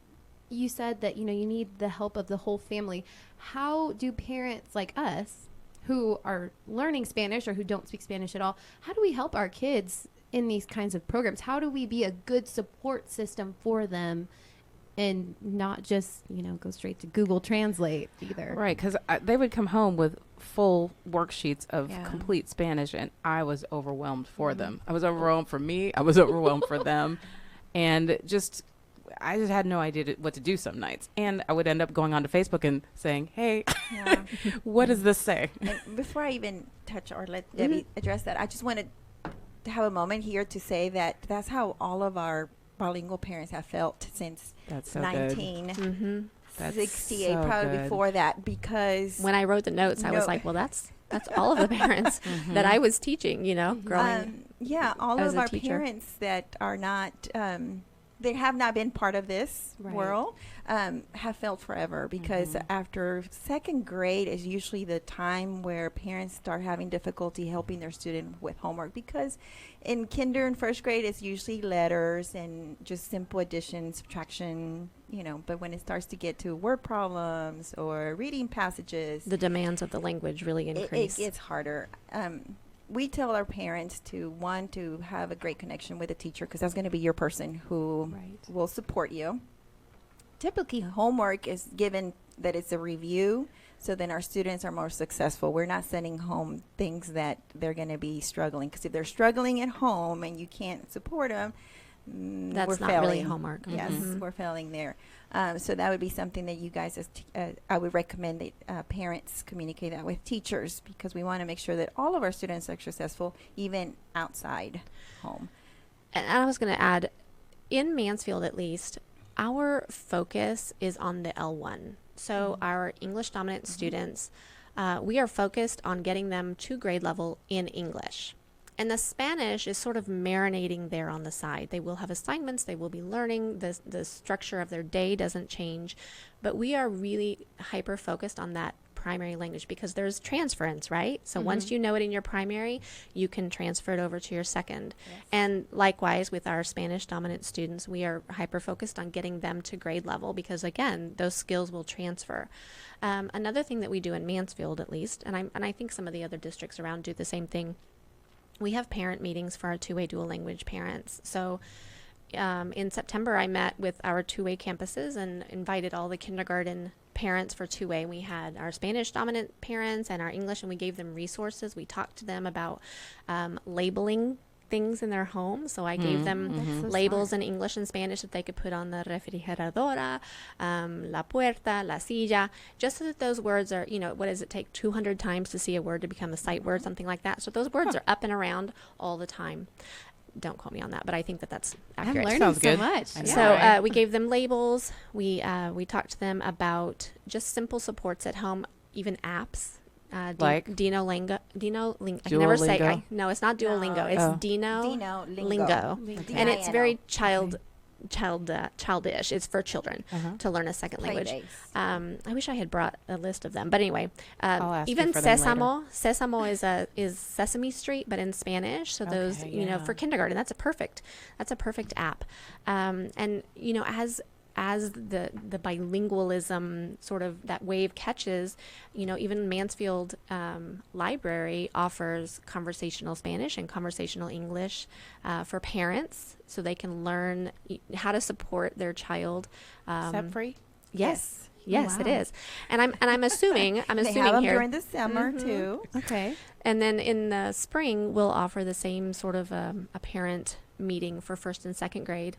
[SPEAKER 9] you said that, you know, you need the help of the whole family. How do parents like us who are learning Spanish or who don't speak Spanish at all, how do we help our kids in these kinds of programs? How do we be a good support system for them, and not just, you know, go straight to Google Translate either?
[SPEAKER 8] Right, because they would come home with full worksheets of complete Spanish, and I was overwhelmed for them. I was overwhelmed for me. I was overwhelmed for them. And I just had no idea what to do some nights. And I would end up going onto Facebook and saying, hey, what does this say?
[SPEAKER 6] And before I even touch or let Debbie address that, I just wanted to have a moment here to say that that's how all of our bilingual parents have felt since 1968, probably before that, because
[SPEAKER 10] when I wrote the notes, I was like, well, that's all of the parents that I was teaching, you know, growing.
[SPEAKER 6] All
[SPEAKER 10] as
[SPEAKER 6] of
[SPEAKER 10] a
[SPEAKER 6] our
[SPEAKER 10] teacher.
[SPEAKER 6] parents that are not, they have not been part of this world, have felt forever, because after second grade is usually the time where parents start having difficulty helping their student with homework, because in kinder and first grade it's usually letters and just simple addition, subtraction, you know, but when it starts to get to word problems or reading passages,
[SPEAKER 10] the demands of the language really increase.
[SPEAKER 6] It gets harder. We tell our parents to have a great connection with a teacher, because that's going to be your person who will support you. Typically, homework is given that it's a review, so then our students are more successful. We're not sending home things that they're going to be struggling, because if they're struggling at home and you can't support them,
[SPEAKER 10] That's
[SPEAKER 6] we're
[SPEAKER 10] not
[SPEAKER 6] failing.
[SPEAKER 10] really homework.
[SPEAKER 6] Yes,
[SPEAKER 10] Mhm.
[SPEAKER 6] we're failing there. So that would be something that you guys, I would recommend that parents communicate that with teachers, because we want to make sure that all of our students are successful, even outside home.
[SPEAKER 10] And I was going to add, in Mansfield at least, our focus is on the L1. So our English dominant students, we are focused on getting them to grade level in English. And the Spanish is sort of marinating there on the side. They will have assignments, they will be learning, the structure of their day doesn't change, but we are really hyper focused on that primary language, because there's transference, right? So once you know it in your primary, you can transfer it over to your second. Yes. And likewise with our Spanish dominant students, we are hyper focused on getting them to grade level, because again, those skills will transfer. Another thing that we do in Mansfield, at least, and I think some of the other districts around do the same thing, we have parent meetings for our two-way dual language parents. So in September, I met with our two-way campuses and invited all the kindergarten parents for two-way. We had our Spanish dominant parents and our English, and we gave them resources. We talked to them about labeling things in their home. So I gave them
[SPEAKER 9] So
[SPEAKER 10] labels
[SPEAKER 9] smart.
[SPEAKER 10] in English and Spanish that they could put on the refrigeradora, la puerta, la silla, just so that those words are, what does it take 200 times to see a word to become a sight word, something like that. So those words are up and around all the time. Don't quote me on that, but I think that that's accurate.
[SPEAKER 9] I'm learning
[SPEAKER 8] Sounds
[SPEAKER 9] so
[SPEAKER 8] good.
[SPEAKER 9] much.
[SPEAKER 8] I know,
[SPEAKER 10] So
[SPEAKER 8] right?
[SPEAKER 10] we gave them labels. We talked to them about just simple supports at home, even apps.
[SPEAKER 8] Like?
[SPEAKER 10] Duolingo. I can never say.
[SPEAKER 8] Duolingo?
[SPEAKER 10] No, it's not Duolingo.
[SPEAKER 6] No,
[SPEAKER 10] it's
[SPEAKER 8] Oh.
[SPEAKER 6] Dino
[SPEAKER 10] Lingo.
[SPEAKER 9] Lingo.
[SPEAKER 10] And it's very
[SPEAKER 6] D-I-N-O.
[SPEAKER 10] childish. It's for children to learn a second language.
[SPEAKER 6] Play-based.
[SPEAKER 10] I wish I had brought a list of them, but anyway,
[SPEAKER 8] I'll ask you
[SPEAKER 10] even
[SPEAKER 8] for them
[SPEAKER 10] Sesamo is Sesame Street, but in Spanish. So those,
[SPEAKER 8] Okay, yeah.
[SPEAKER 10] for kindergarten, that's a perfect app. And as the bilingualism sort of that wave catches, even Mansfield Library offers conversational Spanish and conversational English for parents, so they can learn how to support their child.
[SPEAKER 8] Is that free?
[SPEAKER 10] Yes. Yes, it
[SPEAKER 9] Wow.
[SPEAKER 10] is. And I'm assuming
[SPEAKER 6] They have
[SPEAKER 10] assuming
[SPEAKER 6] them
[SPEAKER 10] here.
[SPEAKER 6] during the summer too.
[SPEAKER 8] Okay.
[SPEAKER 10] And then in the spring, we'll offer the same sort of a parent meeting for first and second grade.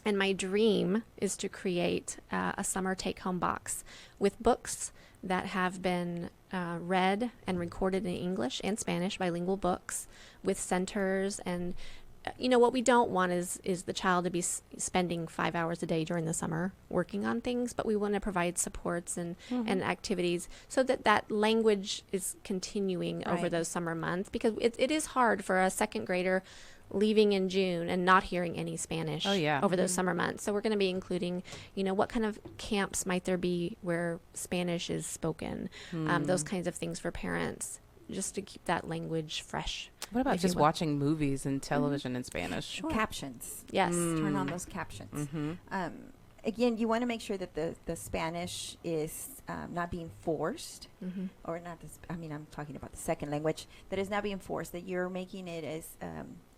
[SPEAKER 10] And my dream is to create a summer take-home box with books that have been read and recorded in English and Spanish, bilingual books, with centers. And what we don't want is the child to be spending 5 hours a day during the summer working on things, but we want to provide supports and activities so that language is continuing over
[SPEAKER 6] Right.
[SPEAKER 10] those summer months, because it is hard for a second grader leaving in June and not hearing any Spanish over those summer months. So we're going to be including, what kind of camps might there be where Spanish is spoken, those kinds of things for parents, just to keep that language fresh.
[SPEAKER 8] What about
[SPEAKER 10] if you
[SPEAKER 8] just
[SPEAKER 10] will.
[SPEAKER 8] watching movies and television in Spanish?
[SPEAKER 6] Captions.
[SPEAKER 10] Yes.
[SPEAKER 6] Turn on those captions. Again, you want to make sure that the Spanish is not being forced, or not. I'm talking about the second language, that is not being forced. That you're making it as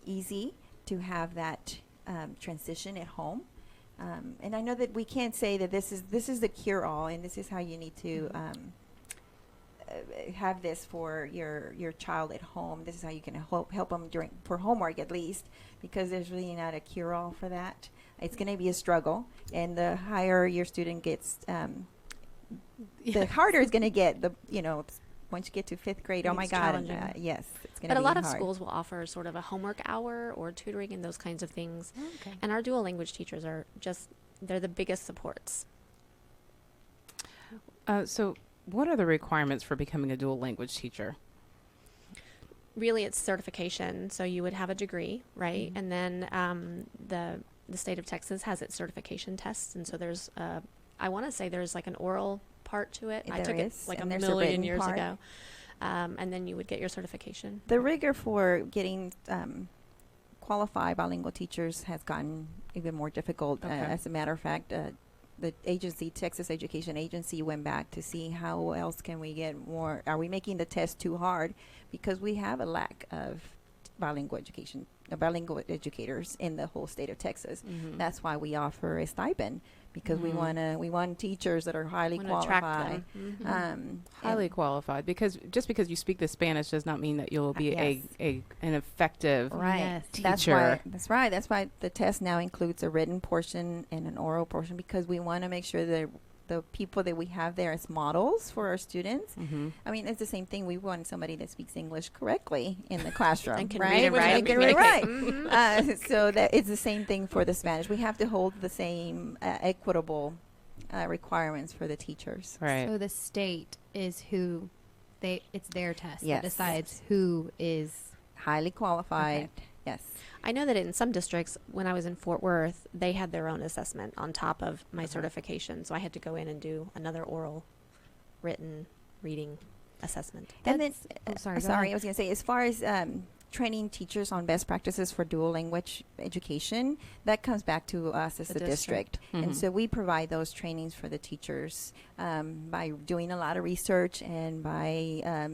[SPEAKER 6] easy to have that transition at home. And I know that we can't say that this is the cure-all, and this is how you need to have this for your child at home. This is how you can help them for homework, at least, because there's really not a cure-all for that. It's going to be a struggle, and the higher your student gets, the harder it's going to get. Once you get to fifth grade, oh my
[SPEAKER 10] It's
[SPEAKER 6] God,
[SPEAKER 10] challenging.
[SPEAKER 6] yes, it's going to be hard.
[SPEAKER 10] But a lot of schools will offer sort of a homework hour or tutoring and those kinds of things.
[SPEAKER 8] Okay.
[SPEAKER 10] And our dual language teachers are they're the biggest supports.
[SPEAKER 8] So what are the requirements for becoming a dual language teacher?
[SPEAKER 10] Really, it's certification. So you would have a degree, right? And then the state of Texas has its certification tests. And so there's, I want to say there's like an oral part to it. I
[SPEAKER 6] There
[SPEAKER 10] took it
[SPEAKER 6] is,
[SPEAKER 10] like a
[SPEAKER 6] and there's a
[SPEAKER 10] million
[SPEAKER 6] written
[SPEAKER 10] years
[SPEAKER 6] part.
[SPEAKER 10] ago. And then you would get your certification.
[SPEAKER 6] The rigor for getting qualified bilingual teachers has gotten even more difficult.
[SPEAKER 8] Okay.
[SPEAKER 6] As a matter of fact, the agency, Texas Education Agency, went back to see how else can we get more. Are we making the test too hard? Because we have a lack of bilingual education bilingual educators in the whole state of Texas. That's why we offer a stipend, because we want teachers that are highly qualified.
[SPEAKER 8] Highly qualified, because just because you speak the Spanish does not mean that you'll be an effective teacher.
[SPEAKER 6] That's right. That's why the test now includes a written portion and an oral portion, because we want to make sure that the people that we have there as models for our students. I mean, it's the same thing. We want somebody that speaks English correctly in the classroom,
[SPEAKER 10] and can
[SPEAKER 6] right?
[SPEAKER 10] read and write and
[SPEAKER 6] communicate. So that it's the same thing for the Spanish. We have to hold the same equitable requirements for the teachers.
[SPEAKER 8] Right.
[SPEAKER 9] So the state is it's their test
[SPEAKER 6] Yes.
[SPEAKER 9] that decides who is
[SPEAKER 6] Highly qualified.
[SPEAKER 9] Okay.
[SPEAKER 6] Yes.
[SPEAKER 10] I know that in some districts, when I was in Fort Worth, they had their own assessment on top of my certification. So I had to go in and do another oral, written, reading assessment.
[SPEAKER 6] And then,
[SPEAKER 9] sorry, go
[SPEAKER 6] I
[SPEAKER 9] ahead.
[SPEAKER 6] was going to say, as far as training teachers on best practices for dual language education, that comes back to us as the district. And so we provide those trainings for the teachers by doing a lot of research and by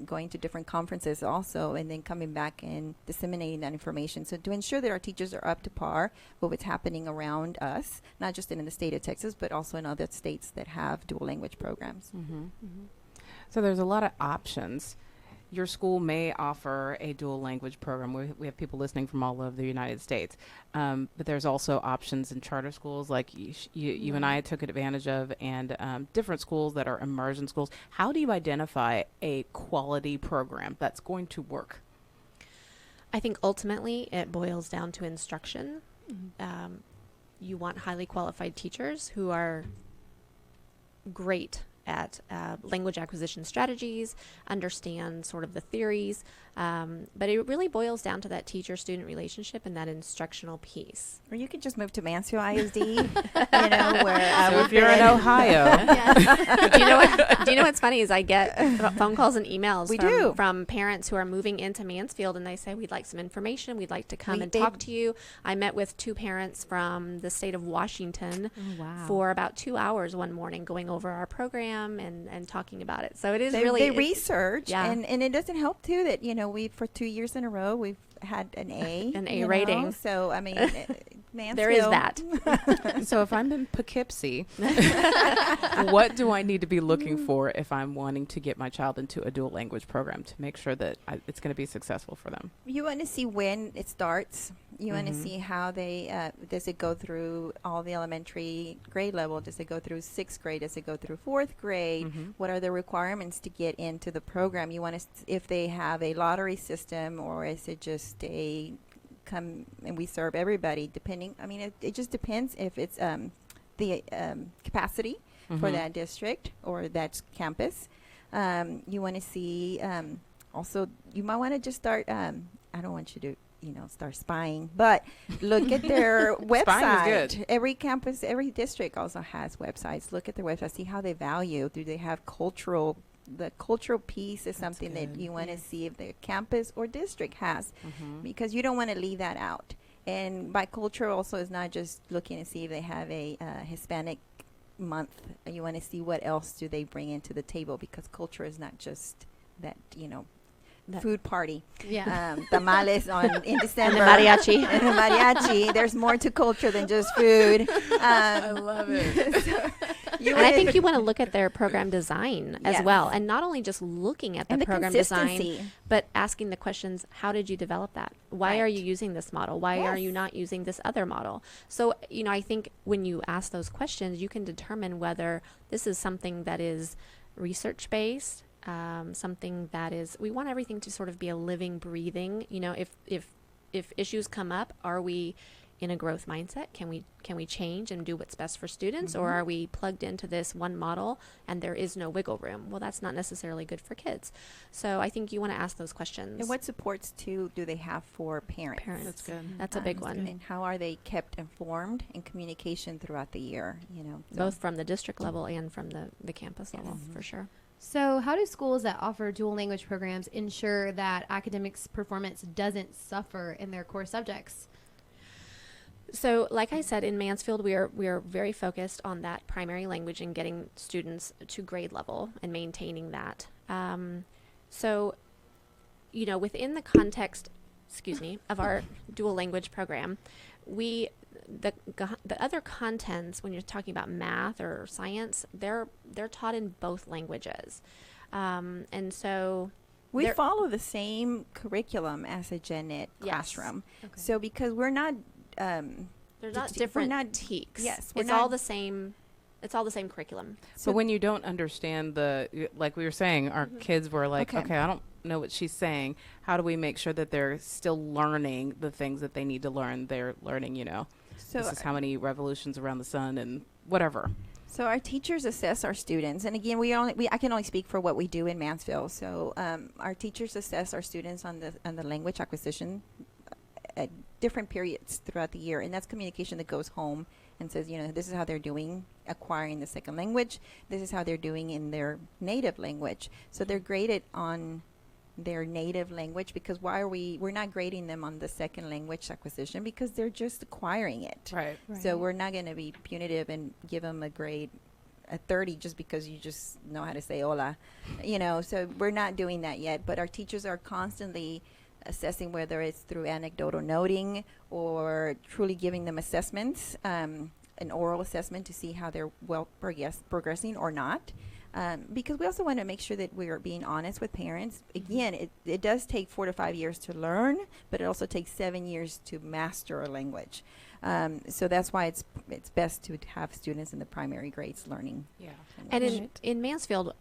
[SPEAKER 6] going to different conferences also, and then coming back and disseminating that information. So to ensure that our teachers are up to par with what's happening around us, not just in the state of Texas, but also in other states that have dual language programs.
[SPEAKER 8] So there's a lot of options. Your school may offer a dual language program. We have people listening from all over the United States. But there's also options in charter schools like you and I took advantage of, and different schools that are immersion schools. How do you identify a quality program that's going to work?
[SPEAKER 10] I think ultimately it boils down to instruction. You want highly qualified teachers who are great at language acquisition strategies, understand sort of the theories, but it really boils down to that teacher-student relationship and that instructional piece.
[SPEAKER 6] Or you could just move to Mansfield ISD, where
[SPEAKER 8] so if you're in Ohio.
[SPEAKER 10] Do you know what's funny is I get phone calls and emails from parents who are moving into Mansfield, and they say, we'd like some information, we'd like to come and talk to you. I met with 2 parents from the state of Washington for about 2 hours one morning going over our program and talking about it. So it is
[SPEAKER 6] they research, and it doesn't help too that we for 2 years in a row we've had an A
[SPEAKER 10] rating.
[SPEAKER 6] So I mean, Mansfield.
[SPEAKER 10] There is that.
[SPEAKER 8] So if I'm in Poughkeepsie, what do I need to be looking for if I'm wanting to get my child into a dual language program to make sure that it's going to be successful for them?
[SPEAKER 6] You want to see when it starts. You want to see how they does it go through all the elementary grade level? Does it go through 6th grade? Does it go through 4th grade? What are the requirements to get into the program? You want to if they have a lottery system, or is it just a come and we serve everybody? Depending, I mean, it just depends if it's the capacity for that district or that campus. You want to see also. You might want to just start. I don't want you to start spying, but look at their website.
[SPEAKER 8] Spying is good.
[SPEAKER 6] Every campus, every district also has websites. Look at their website, see how they value. Do they have the cultural piece is something that you want to see if the campus or district has, because you don't want to leave that out. And by culture also is not just looking to see if they have a Hispanic month. You want to see what else do they bring into the table, because culture is not just that, food party. Tamales in December.
[SPEAKER 10] And the mariachi.
[SPEAKER 6] And the mariachi. There's more to culture than just food.
[SPEAKER 8] I love it.
[SPEAKER 10] And I think you want to look at their program design as well, and not only just looking at the program design, but asking the questions, how did you develop that? Why are you using this model? Why are you not using this other model? So, I think when you ask those questions, you can determine whether this is something that is research-based, something that is, we want everything to sort of be a living, breathing, if issues come up, are we in a growth mindset? Can we change and do what's best for students, or are we plugged into this one model and there is no wiggle room? Well, that's not necessarily good for kids. So I think you want to ask those questions.
[SPEAKER 6] And what supports too do they have for parents?
[SPEAKER 10] That's good. That's a big one.
[SPEAKER 6] And how are they kept informed in communication throughout the year?
[SPEAKER 10] Both from the district level and from the campus level, for sure.
[SPEAKER 9] So how do schools that offer dual language programs ensure that academics performance doesn't suffer in their core subjects?
[SPEAKER 10] So like I said, in Mansfield, we are very focused on that primary language and getting students to grade level and maintaining that. So, within the context, of our dual language program, the other contents, when you're talking about math or science, they're taught in both languages, and so
[SPEAKER 6] we follow the same curriculum as a gen ed classroom. Okay. So because we're not
[SPEAKER 10] there's not different TEKs.
[SPEAKER 6] Yes,
[SPEAKER 10] it's all the same. It's all the same curriculum.
[SPEAKER 8] So when you don't understand like we were saying, our kids were like, okay, I don't know what she's saying. How do we make sure that they're still learning the things that they need to learn? They're learning, so this is how many revolutions around the sun and whatever.
[SPEAKER 6] So our teachers assess our students, and again, I can only speak for what we do in Mansfield. So our teachers assess our students on the language acquisition at different periods throughout the year, and that's communication that goes home and says, this is how they're doing acquiring the second language. This is how they're doing in their native language. So they're graded on their native language, because we're not grading them on the second language acquisition, because they're just acquiring it.
[SPEAKER 8] Right.
[SPEAKER 6] So we're not going to be punitive and give them a grade a 30 just because you just know how to say hola, so we're not doing that yet. But our teachers are constantly assessing, whether it's through anecdotal noting or truly giving them assessments, an oral assessment to see how they're progressing or not. Because we also want to make sure that we are being honest with parents. Again, it does take 4 to 5 years to learn, but it also takes 7 years to master a language. So that's why it's best to have students in the primary grades learning.
[SPEAKER 10] Yeah. And in Mansfield,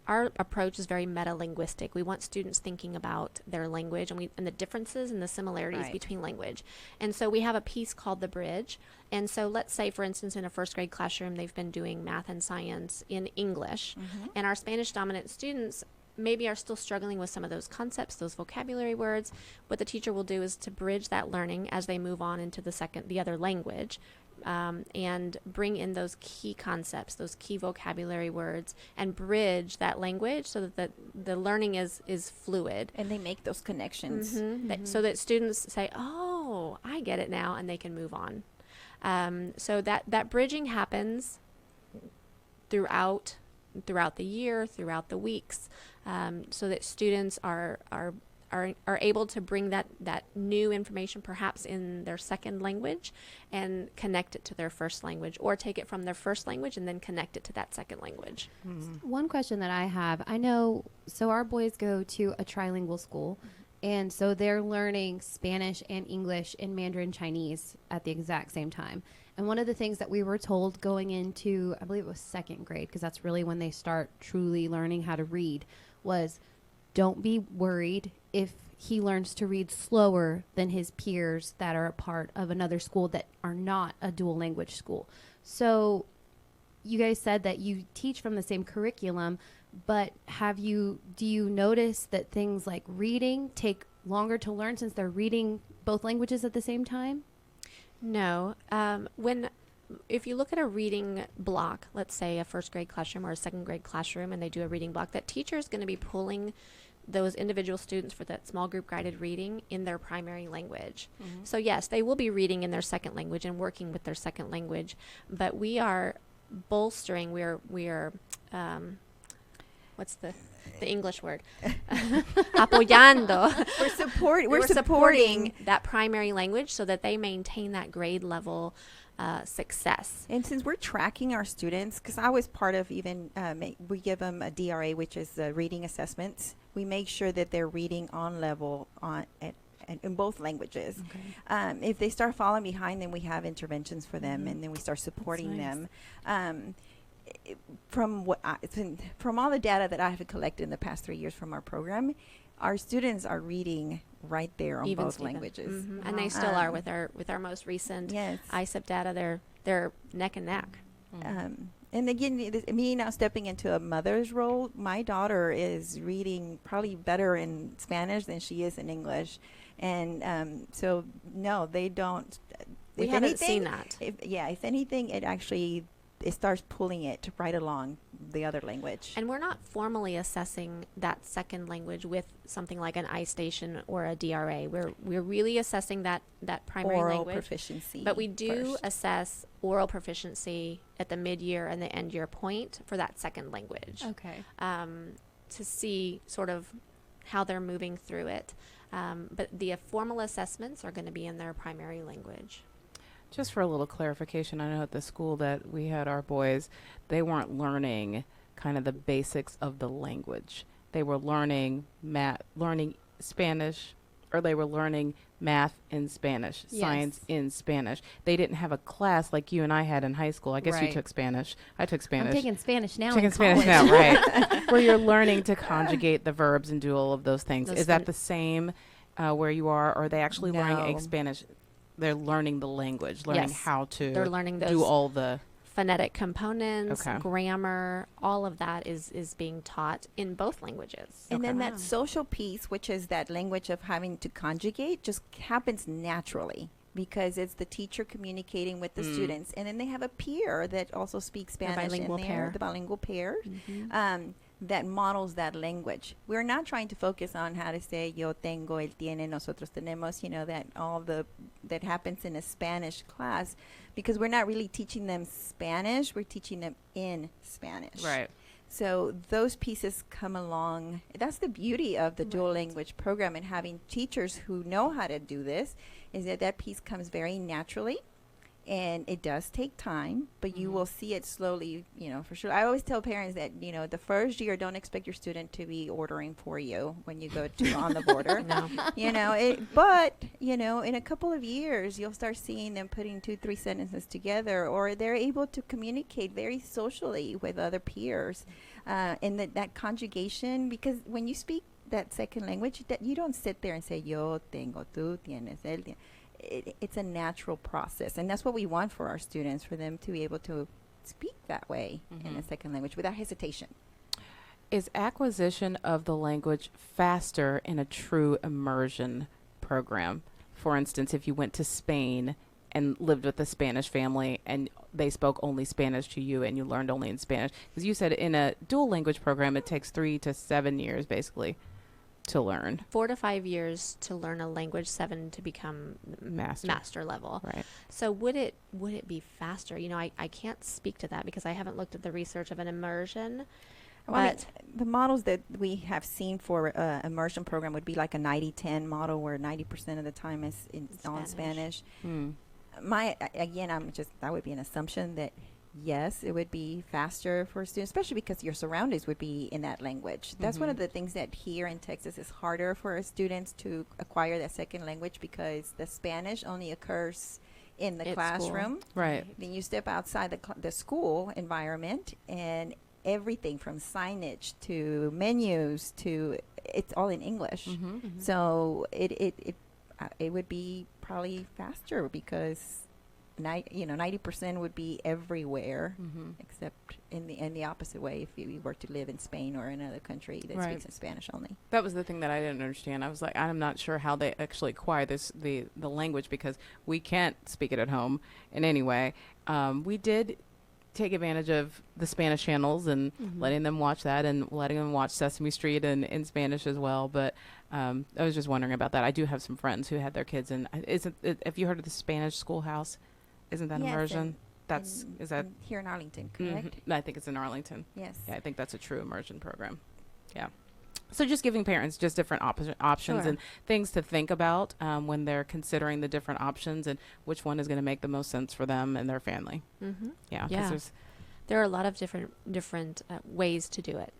[SPEAKER 10] our approach is very meta-linguistic. We want students thinking about their language and the differences and the similarities between language. And so we have a piece called The Bridge. And so let's say, for instance, in a first grade classroom, they've been doing math and science in English. And our Spanish dominant students maybe are still struggling with some of those concepts, those vocabulary words. What the teacher will do is to bridge that learning as they move on into the other language. And bring in those key concepts, those key vocabulary words, and bridge that language so that the learning is fluid.
[SPEAKER 6] And they make those connections.
[SPEAKER 10] So that students say, oh, I get it now, and they can move on. So that bridging happens throughout the year, throughout the weeks, so that students are able to bring that new information perhaps in their second language and connect it to their first language, or take it from their first language and then connect it to that second language.
[SPEAKER 9] One question that I have, I know, so our boys go to a trilingual school, and so they're learning Spanish and English and Mandarin Chinese at the exact same time. And one of the things that we were told going into, I believe it was second grade, because that's really when they start truly learning how to read, was don't be worried if he learns to read slower than his peers that are a part of another school that are not a dual language school. So you guys said that you teach from the same curriculum, but do you notice that things like reading take longer to learn since they're reading both languages at the same time?
[SPEAKER 10] No. If you look at a reading block, let's say a first grade classroom or a second grade classroom, and they do a reading block, that teacher is going to be pulling those individual students for that small group guided reading in their primary language. So yes, they will be reading in their second language and working with their second language, but we are bolstering, we are what's the English word? Apoyando. We're supporting that primary language so that they maintain that grade level success.
[SPEAKER 6] And since we're tracking our students, because I was part of even, we give them a DRA, which is reading assessments. We make sure that they're reading on level in both languages. If they start falling behind, then we have interventions for them, and then we start supporting them. From all the data that I have collected in the past 3 years from our program, our students are reading right there on both languages,
[SPEAKER 10] and they still are with our most recent ISEP data. They're neck and neck.
[SPEAKER 6] And again, me now stepping into a mother's role, my daughter is reading probably better in Spanish than she is in English, and so no, they don't.
[SPEAKER 10] We haven't seen that.
[SPEAKER 6] If anything, it starts pulling it right along the other language.
[SPEAKER 10] And we're not formally assessing that second language with something like an iStation or a DRA. We're really assessing that primary
[SPEAKER 6] oral
[SPEAKER 10] language
[SPEAKER 6] proficiency.
[SPEAKER 10] But we do assess oral proficiency at the mid-year and the end-year point for that second language.
[SPEAKER 9] Okay.
[SPEAKER 10] To see sort of how they're moving through it. But the formal assessments are going to be in their primary language.
[SPEAKER 8] Just for a little clarification, I know at the school that we had our boys, they weren't learning kind of the basics of the language. They were learning Spanish, or they were learning math in Spanish, science in Spanish. They didn't have a class like you and I had in high school. I guess you took Spanish. I took Spanish.
[SPEAKER 9] I'm taking Spanish now.
[SPEAKER 8] Taking Spanish now, right? Where you're learning to conjugate the verbs and do all of those things. Is that the same where you are? Or are they actually learning Spanish? They're learning the language, learning how to
[SPEAKER 10] They're learning
[SPEAKER 8] do all the
[SPEAKER 10] phonetic components, grammar, all of that is being taught in both languages.
[SPEAKER 6] And then that social piece, which is that language of having to conjugate, just happens naturally because it's the teacher communicating with the students. And then they have a peer that also speaks Spanish in there, the bilingual pair, that models that language. We're not trying to focus on how to say yo tengo, él tiene, nosotros tenemos, that all that happens in a Spanish class, because we're not really teaching them Spanish, we're teaching them in Spanish.
[SPEAKER 8] Right.
[SPEAKER 6] So those pieces come along. That's the beauty of the dual language program, and having teachers who know how to do this, is that piece comes very naturally. And it does take time, but you will see it slowly, for sure. I always tell parents that, the first year, don't expect your student to be ordering for you when you go to on the border. But in a couple of years, you'll start seeing them putting 2-3 sentences together, or they're able to communicate very socially with other peers. And that conjugation, because when you speak that second language, that you don't sit there and say, yo tengo, tú tienes, él tiene. It's a natural process, and that's what we want for our students, for them to be able to speak that way in a second language without hesitation.
[SPEAKER 8] Is acquisition of the language faster in a true immersion program? For instance, if you went to Spain and lived with a Spanish family and they spoke only Spanish to you and you learned only in Spanish, because you said in a dual language program it takes 3 to 7 years basically to learn.
[SPEAKER 10] 4 to 5 years to learn a language, 7 to become master level.
[SPEAKER 8] Right.
[SPEAKER 10] So would it be faster? I can't speak to that because I haven't looked at the research of an immersion. But
[SPEAKER 6] the models that we have seen for immersion program would be like a 90-10 model, where 90% of the time is all in Spanish. That would be an assumption that yes, it would be faster for students, especially because your surroundings would be in that language. That's one of the things that here in Texas is harder for students to acquire that second language, because the Spanish only occurs in the classroom.
[SPEAKER 8] School. Right.
[SPEAKER 6] Then you step outside the school environment, and everything from signage to menus to it's all in English. So it would be probably faster, because 90% would be everywhere, except in the opposite way, if you were to live in Spain or another country that speaks in Spanish only.
[SPEAKER 8] That was the thing that I didn't understand. I was like, I'm not sure how they actually acquire the language, because we can't speak it at home in any way. We did take advantage of the Spanish channels and letting them watch that, and letting them watch Sesame Street in Spanish as well. But I was just wondering about that. I do have some friends who had their kids in. Have you heard of the Spanish schoolhouse? Isn't that immersion? Is that
[SPEAKER 6] here in Arlington, correct?
[SPEAKER 8] I think it's in Arlington.
[SPEAKER 6] Yes.
[SPEAKER 8] Yeah, I think that's a true immersion program. Yeah. So just giving parents just different options and things to think about when they're considering the different options and which one is going to make the most sense for them and their family. Yeah.
[SPEAKER 10] There are a lot of different ways to do it.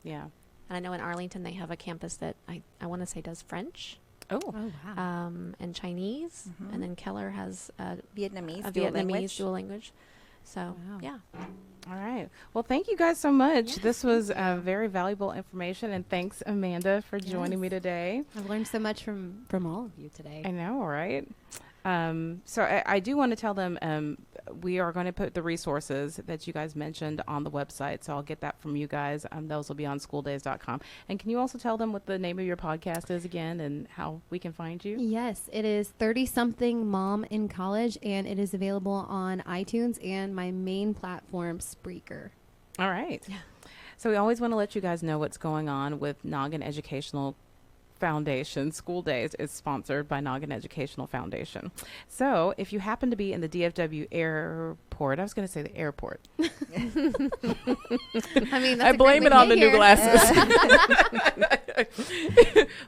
[SPEAKER 8] Yeah.
[SPEAKER 10] And I know in Arlington they have a campus that I want to say does French.
[SPEAKER 8] Oh
[SPEAKER 10] wow. And Chinese, and then Keller has
[SPEAKER 6] Vietnamese
[SPEAKER 10] dual language. So yeah.
[SPEAKER 8] All right. Well, thank you guys so much. Yes, this was very valuable information, and thanks, Amanda, for joining me today.
[SPEAKER 9] I've learned so much from all of you today.
[SPEAKER 8] I know, right? So I do want to tell them we are going to put the resources that you guys mentioned on the website. So I'll get that from you guys. Those will be on schooldays.com. And can you also tell them what the name of your podcast is again and how we can find you?
[SPEAKER 9] Yes, it is 30-something Mom in College, and it is available on iTunes and my main platform, Spreaker.
[SPEAKER 8] All right. Yeah. So we always want to let you guys know what's going on with Noggin Educational Foundation. School Days is sponsored by Noggin Educational Foundation. So if you happen to be in the DFW airport, I was going to say the airport.
[SPEAKER 9] I mean,
[SPEAKER 8] I blame it on the new glasses.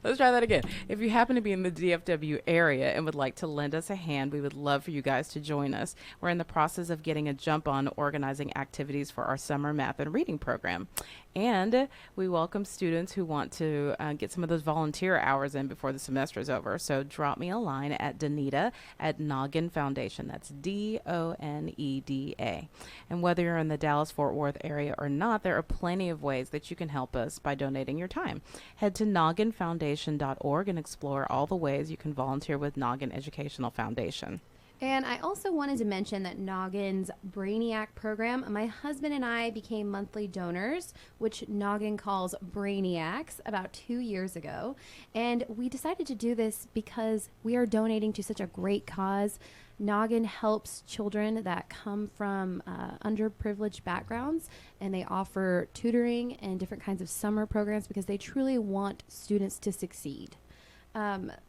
[SPEAKER 8] Let's try that again. If you happen to be in the DFW area and would like to lend us a hand, we would love for you guys to join us. We're in the process of getting a jump on organizing activities for our summer math and reading program. And we welcome students who want to get some of those volunteer hours in before the semester is over. So drop me a line at Danita at Noggin Foundation. That's DONEDA. And whether you're in the Dallas-Fort Worth area or not, there are plenty of ways that you can help us by donating your time. Head to nogginfoundation.org and explore all the ways you can volunteer with Noggin Educational Foundation.
[SPEAKER 9] And I also wanted to mention that Noggin's Brainiac program, my husband and I became monthly donors, which Noggin calls Brainiacs, about 2 years ago. And we decided to do this because we are donating to such a great cause. Noggin helps children that come from underprivileged backgrounds, and they offer tutoring and different kinds of summer programs because they truly want students to succeed.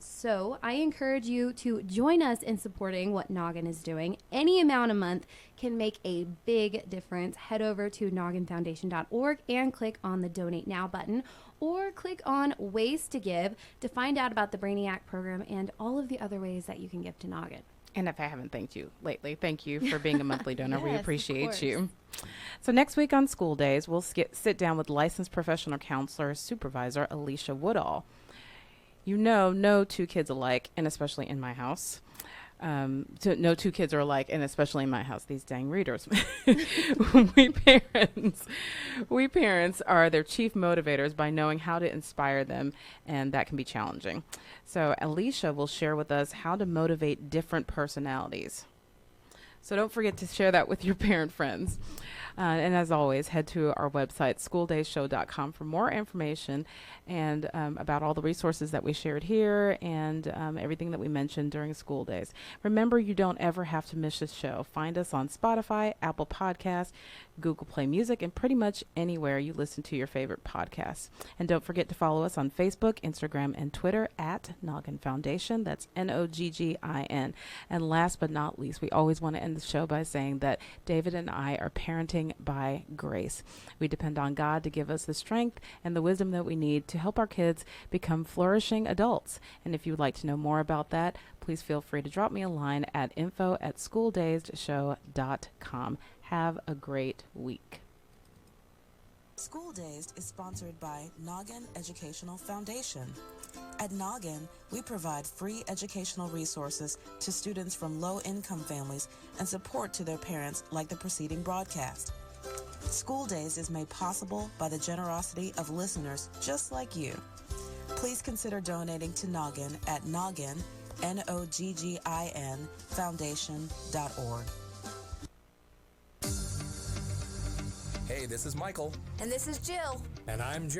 [SPEAKER 9] So I encourage you to join us in supporting what Noggin is doing. Any amount a month can make a big difference. Head over to nogginfoundation.org and click on the Donate Now button, or click on Ways to Give to find out about the Brainiac program and all of the other ways that you can give to Noggin.
[SPEAKER 8] And if I haven't thanked you lately, thank you for being a monthly donor. We
[SPEAKER 9] Yes,
[SPEAKER 8] appreciate you. So next week on School Days, we'll sit down with licensed professional counselor supervisor Alicia Woodall. You know, no two kids alike, and especially in my house. No two kids are alike, and especially in my house. These dang readers. we parents are their chief motivators by knowing how to inspire them, and that can be challenging. So Alicia will share with us how to motivate different personalities. So don't forget to share that with your parent friends. And as always, head to our website, schooldayshow.com, for more information and about all the resources that we shared here and everything that we mentioned during school days. Remember, you don't ever have to miss this show. Find us on Spotify, Apple Podcasts, Google Play Music, and pretty much anywhere you listen to your favorite podcasts. And don't forget to follow us on Facebook, Instagram, and Twitter at Noggin Foundation. That's Noggin. And last but not least, we always want to end the show by saying that David and I are parenting by grace. We depend on God to give us the strength and the wisdom that we need to help our kids become flourishing adults. And if you would like to know more about that, please feel free to drop me a line at info@schooldazed.show.com. Have a great week.
[SPEAKER 11] School Dazed is sponsored by Noggin Educational Foundation. At Noggin, we provide free educational resources to students from low-income families and support to their parents like the preceding broadcast. School Dazed is made possible by the generosity of listeners just like you. Please consider donating to Noggin at Noggin, Noggin, foundation.org.
[SPEAKER 12] Hey, this is Michael.
[SPEAKER 13] And this is Jill.
[SPEAKER 12] And I'm Joe.